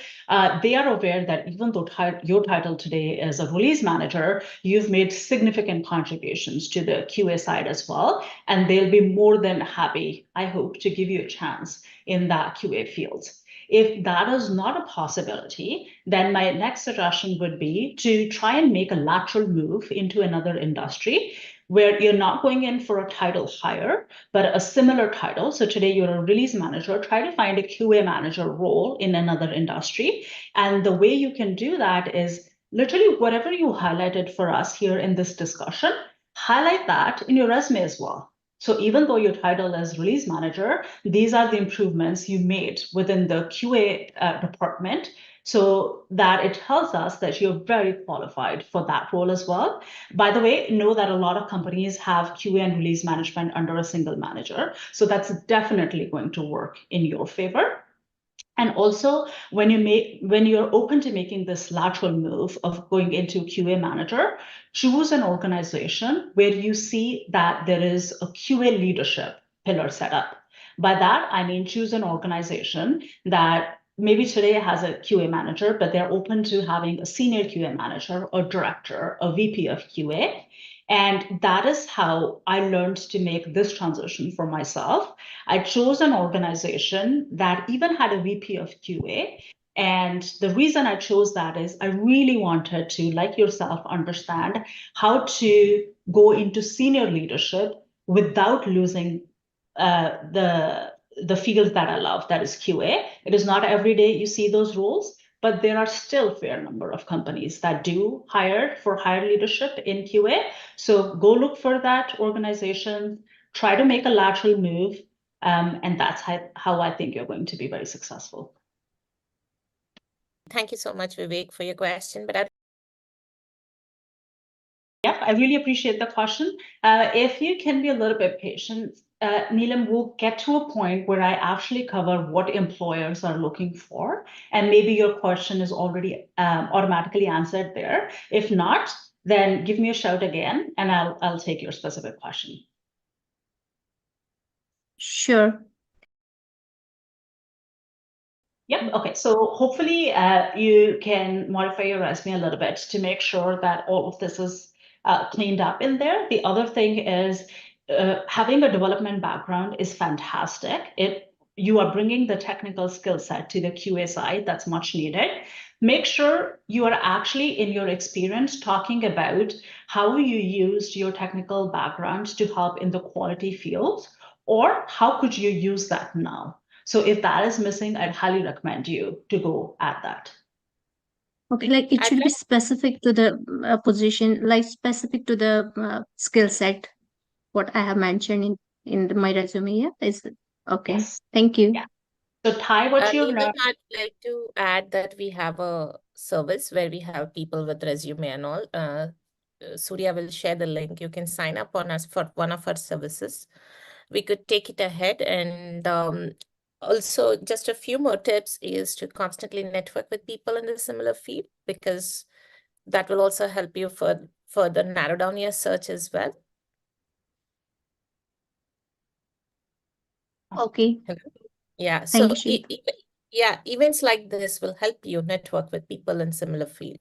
They are aware that even though your title today is a release manager, you've made significant contributions to the QA side as well. And they'll be more than happy, I hope, to give you a chance in that QA field. If that is not a possibility, then my next suggestion would be to try and make a lateral move into another industry where you're not going in for a title higher, but a similar title. So today you're a release manager, try to find a QA manager role in another industry. And the way you can do that is literally whatever you highlighted for us here in this discussion, highlight that in your resume as well. So even though your title is release manager, these are the improvements you made within the QA department, so that it tells us that you're very qualified for that role as well. By the way, know that a lot of companies have QA and release management under a single manager. So that's definitely going to work in your favor. And also, when you're open to making this lateral move of going into QA manager, choose an organization where you see that there is a QA leadership pillar set up. By that, I mean choose an organization that maybe today has a QA manager, but they're open to having a senior QA manager or director, a VP of QA. And that is how I learned to make this transition for myself. I chose an organization that even had a VP of QA. And the reason I chose that is I really wanted to, like yourself, understand how to go into senior leadership without losing the field that I love, that is QA. It is not every day you see those roles, but there are still a fair number of companies that do hire for higher leadership in QA. So go look for that organization, try to make a lateral move, and that's how I think you're going to be very successful. Thank you so much, Vivek, for your question. But Yeah, I really appreciate the question. If you can be a little bit patient, Neelam, we'll get to a point where I actually cover what employers are looking for, and maybe your question is already automatically answered there. If not, then give me a shout again, and I'll take your specific question. Sure. Yep. Okay. So hopefully you can modify your resume a little bit to make sure that all of this is cleaned up in there. The other thing is having a development background is fantastic. You are bringing the technical skill set to the QA side that's much needed. Make sure you are actually in your experience talking about how you used your technical background to help in the quality field, or how could you use that now? So if that is missing, I'd highly recommend you to go add that. Okay, like it I'd should be like- specific to the position, like specific to the skill set, what I have mentioned in my resume. Yeah, is okay. Yes. Thank you. Yeah. So tie what you've Neelam, learned. I'd like to add that we have a service where we help people with resume and all. Surya will share the link. You can sign up on us for one of our services. We could take it ahead. And also, just a few more tips is to constantly network with people in the similar field, because that will also help you further narrow down your search as well. Okay. Yeah, Thank so you. yeah, events like this will help you network with people in similar field.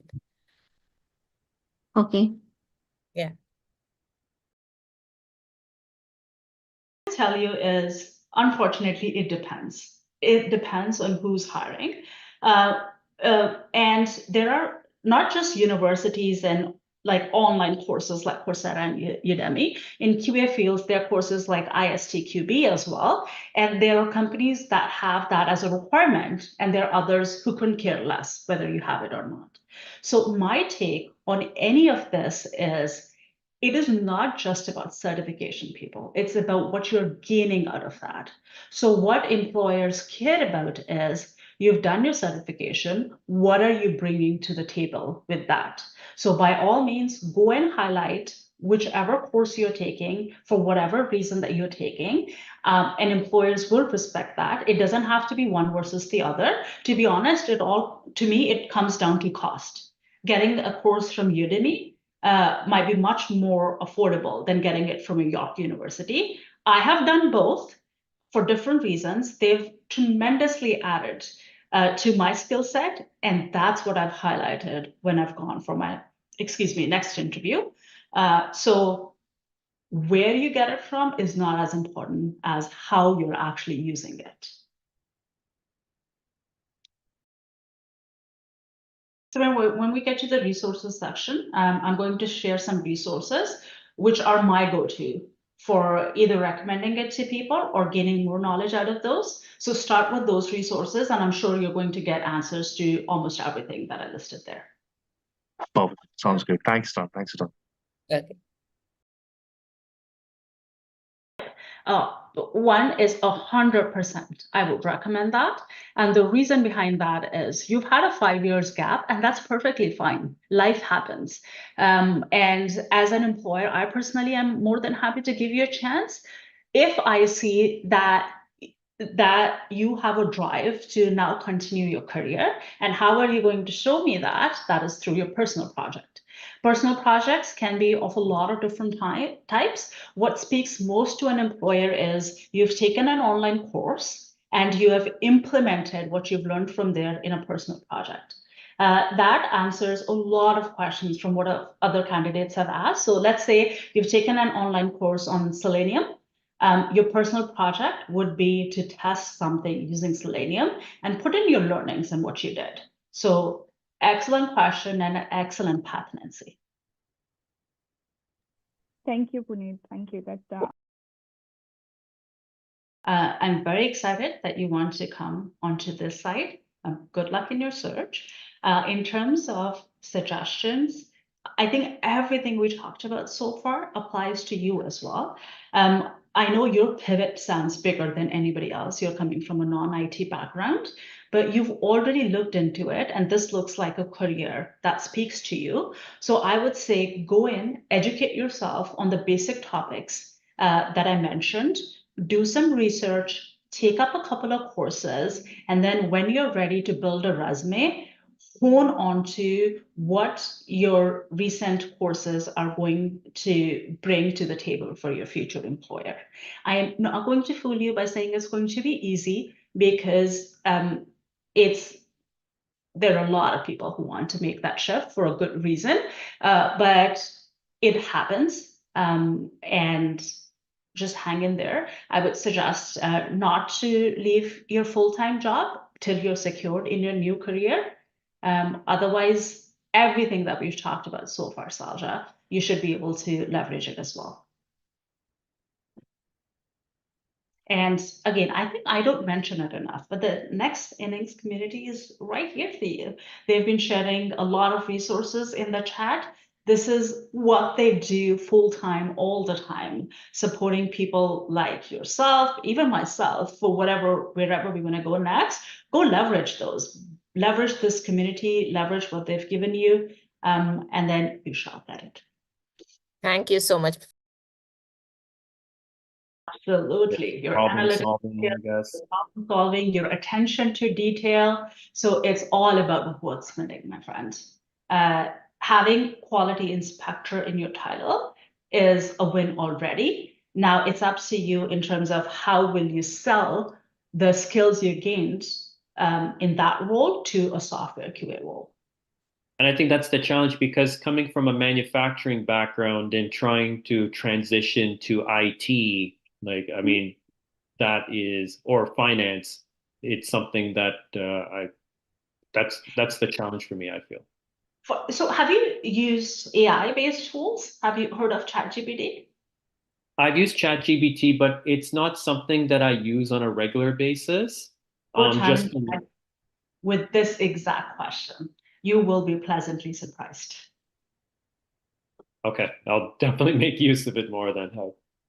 Okay. Yeah. Tell you is, unfortunately, it depends. It depends on who's hiring. And there are not just universities and like online courses like Coursera and Udemy. In QA fields, there are courses like ISTQB as well. And there are companies that have that as a requirement, and there are others who couldn't care less whether you have it or not. So my take on any of this is it is not just about certification, people. It's about what you're gaining out of that. So what employers care about is you've done your certification. What are you bringing to the table with that? So by all means, go and highlight whichever course you're taking for whatever reason that you're taking, and employers will respect that. It doesn't have to be one versus the other. To be honest, to me, it comes down to cost. Getting a course from Udemy might be much more affordable than getting it from a York University. I have done both for different reasons. They've tremendously added to my skill set, and that's what I've highlighted when I've gone for my, next interview. So where you get it from is not as important as how you're actually using it. So when we get to the resources section, I'm going to share some resources which are my go-to for either recommending it to people or gaining more knowledge out of those. So start with those resources, and I'm sure you're going to get answers to almost everything that I listed there. Perfect. Sounds good. Thanks, Tom. Thanks, Tom. Okay. One is 100%. I would recommend that. And the reason behind that is you've had a 5 years gap, and that's perfectly fine. Life happens. And as an employer, I personally am more than happy to give you a chance if I see that you have a drive to now continue your career. And how are you going to show me that? That is through your personal project. Personal projects can be of a lot of different types. What speaks most to an employer is you've taken an online course and you have implemented what you've learned from there in a personal project. That answers a lot of questions from what other candidates have asked. So let's say you've taken an online course on Selenium. Your personal project would be to test something using Selenium and put in your learnings and what you did. So excellent question and an excellent path, Nancy. Thank you, Puneet. Thank you. I'm very excited that you want to come onto this site. Good luck in your search. In terms of suggestions, I think everything we talked about so far applies to you as well. I know your pivot sounds bigger than anybody else. You're coming from a non-IT background, but you've already looked into it, and this looks like a career that speaks to you. So I would say go in, educate yourself on the basic topics that I mentioned, do some research, take up a couple of courses, and then when you're ready to build a resume, hone onto what your recent courses are going to bring to the table for your future employer. I am not going to fool you by saying it's going to be easy, because there are a lot of people who want to make that shift for a good reason, but it happens, and just hang in there. I would suggest not to leave your full-time job till you're secured in your new career. Otherwise, everything that we've talked about so far, Salja, you should be able to leverage it as well. And again, I think I don't mention it enough, but the Nextinnings community is right here for you. They've been sharing a lot of resources in the chat. This is what they do full-time, all the time, supporting people like yourself, even myself, for wherever we want to go next. Go leverage those. Leverage this community, leverage what they've given you, and then you shall get it. Thank you so much. Absolutely. Your analytical skills, problem solving, your attention to detail. So it's all about wordsmithing, my friend. Having quality inspector in your title is a win already. Now it's up to you in terms of how will you sell the skills you gained in that role to a software QA role. And I think that's the challenge, because coming from a manufacturing background and trying to transition to IT, like, I mean, that is, or finance, it's something that that's the challenge for me, I feel. So have you use AI-based tools? Have you heard of ChatGPT? I've used ChatGPT, but it's not something that I use on a regular basis. Go Just challenge that with this exact question. You will be pleasantly surprised. okay, I'll definitely make use of it more then.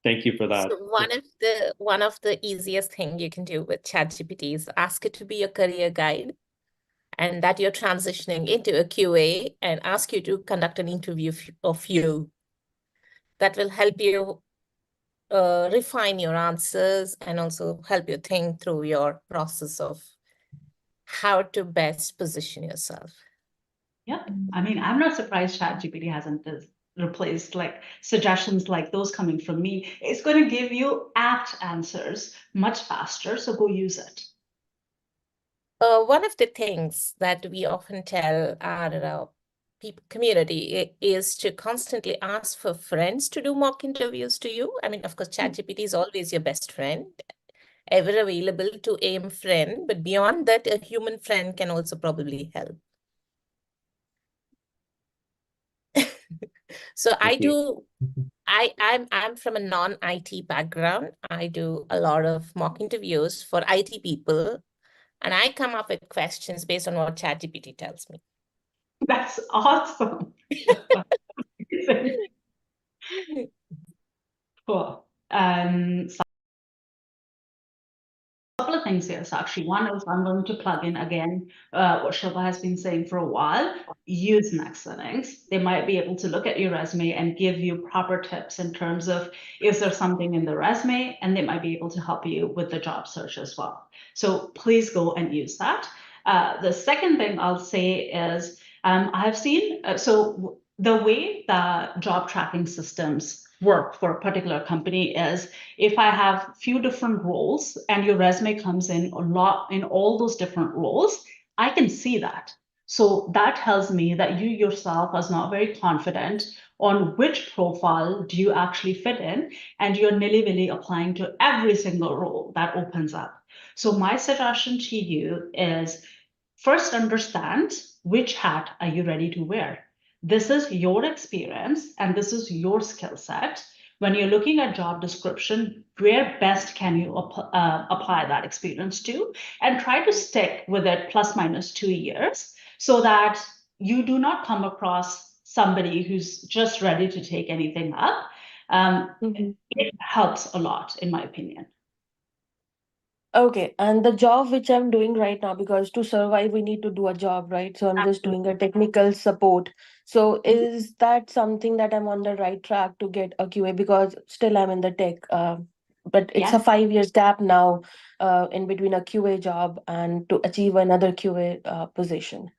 Thank you for that. So one of the easiest thing you can do with ChatGPT is ask it to be your career guide, and that you're transitioning into a QA, and ask you to conduct an interview of you. That will help you refine your answers and also help you think through your process of how to best position yourself. Yeah, I mean, I'm not surprised ChatGPT hasn't replaced like suggestions like those coming from me. It's going to give you apt answers much faster, so go use it. One of the things that we often tell our community is to constantly ask for friends to do mock interviews to you. I mean, of course, ChatGPT is always your best friend, ever available to aim friend, but beyond that, a human friend can also probably help. So I'm from a non-IT background. I do a lot of mock interviews for IT people, and I come up with questions based on what ChatGPT tells me. That's awesome. Cool. Couple of things here. So actually, one is I'm going to plug in again what Shilpa has been saying for a while. Use Nextinnings. They might be able to look at your resume and give you proper tips in terms of is there something in the resume, and they might be able to help you with the job search as well. So please go and use that. The second thing I'll say is I have seen so the way that job tracking systems work for a particular company is if I have few different roles and your resume comes in a lot in all those different roles, I can see that. So that tells me that you yourself are not very confident on which profile do you actually fit in, and you're nilly-willy applying to every single role that opens up. So my suggestion to you is first understand which hat are you ready to wear. This is your experience and this is your skill set. When you're looking at job description, where best can you apply that experience to, and try to stick with it plus minus 2 years so that you do not come across somebody who's just ready to take anything up. It helps a lot, in my opinion. Okay, and the job which I'm doing right now, because to survive, we need to do a job, right? So I'm just doing a technical support. So is that something that I'm on the right track to get a QA? Because still I'm in the tech, but it's a 5 years gap now in between a QA job and to achieve another QA position.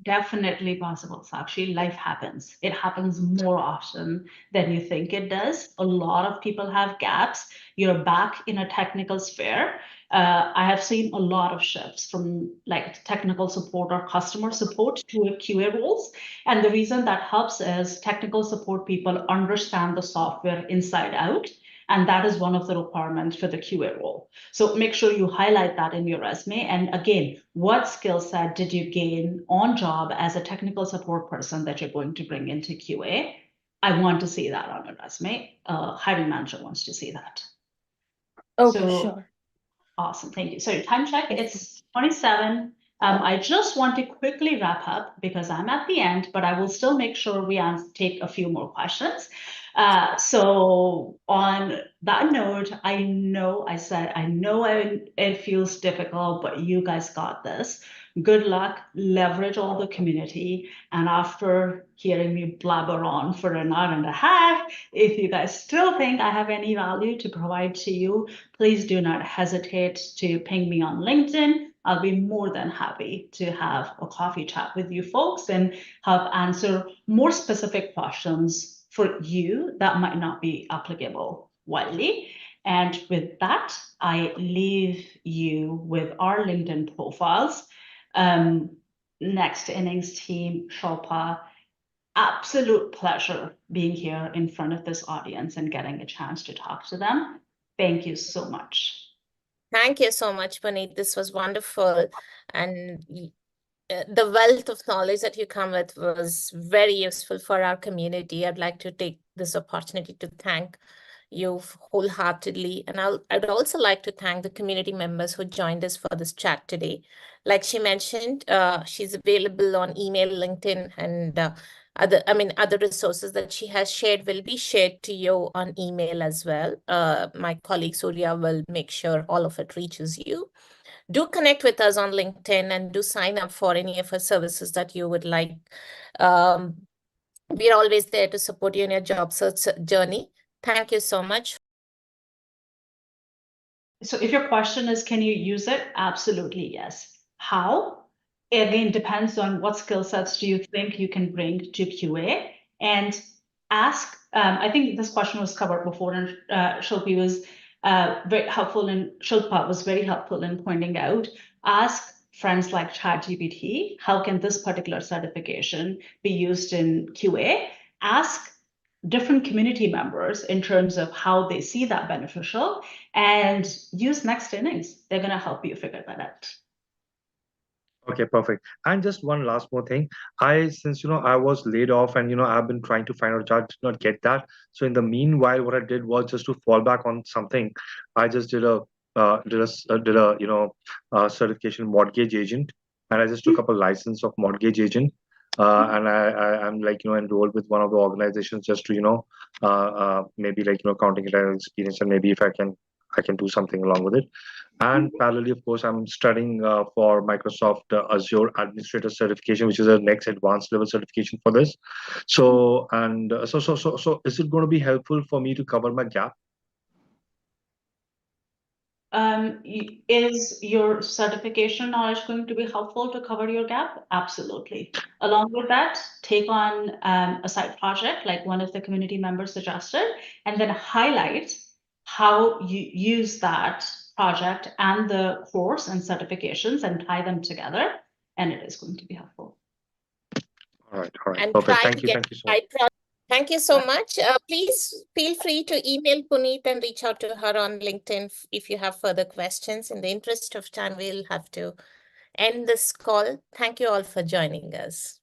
Definitely possible, Sakshi. Life happens. It happens more often than you think it does. A lot of people have gaps. You're back in a technical sphere. I have seen a lot of shifts from like technical support or customer support to QA roles. And the reason that helps is technical support people understand the software inside out. And that is one of the requirements for the QA role. So make sure you highlight that in your resume. And again, what skill set did you gain on job as a technical support person that you're going to bring into QA? I want to see that on your resume. Hiring manager wants to see that. Okay, So, sure. Awesome, thank you. So your time check, it's 27. I just want to quickly wrap up because I'm at the end, but I will still make sure we take a few more questions. So on that note, I know it feels difficult, but you guys got this. Good luck, leverage all the community. And after hearing me blabber on for an hour and a half, if you guys still think I have any value to provide to you, please do not hesitate to ping me on LinkedIn. I'll be more than happy to have a coffee chat with you folks and help answer more specific questions for you that might not be applicable widely. And with that, I leave you with our LinkedIn profiles. Nextinnings team, Shilpa, absolute pleasure being here in front of this audience and getting a chance to talk to them. Thank you so much. Thank you so much, Puneet. This was wonderful. And the wealth of knowledge that you come with was very useful for our community. I'd like to take this opportunity to thank you wholeheartedly. And I'd also like to thank the community members who joined us for this chat today. Like she mentioned, she's available on email, LinkedIn, and other resources that she has shared will be shared to you on email as well. My colleague Surya will make sure all of it reaches you. Do connect with us on LinkedIn and do sign up for any of our services that you would like. We're always there to support you in your job search journey. Thank you so much. So if your question is, can you use it? Absolutely, yes. How? Again, depends on what skill sets do you think you can bring to QA, and ask, I think this question was covered before, and Shilpa was very helpful in pointing out, ask friends like ChatGPT, how can this particular certification be used in QA? Ask different community members in terms of how they see that beneficial, and use Nextinnings. They're going to help you figure that out. Okay, perfect. And just one last more thing. Since I was laid off, and I've been trying to find out a job, did not get that. So in the meanwhile, what I did was just to fall back on something. I just did a certification mortgage agent, and I just took up a license of mortgage agent. And I'm like enrolled with one of the organizations just to maybe counting it as experience, and maybe if I can do something along with it. And parallelly, of course, I'm studying for Microsoft Azure Administrator certification, which is a next advanced level certification for this. So is it going to be helpful for me to cover my gap? Is your certification knowledge going to be helpful to cover your gap? Absolutely. Along with that, take on a side project like one of the community members suggested, and then highlight how you use that project and the course and certifications and tie them together, and it is going to be helpful. All right, And perfect. try Thank to you, get thank you so much. Thank you so much. Please feel free to email Puneet and reach out to her on LinkedIn if you have further questions. In the interest of time, we'll have to end this call. Thank you all for joining us.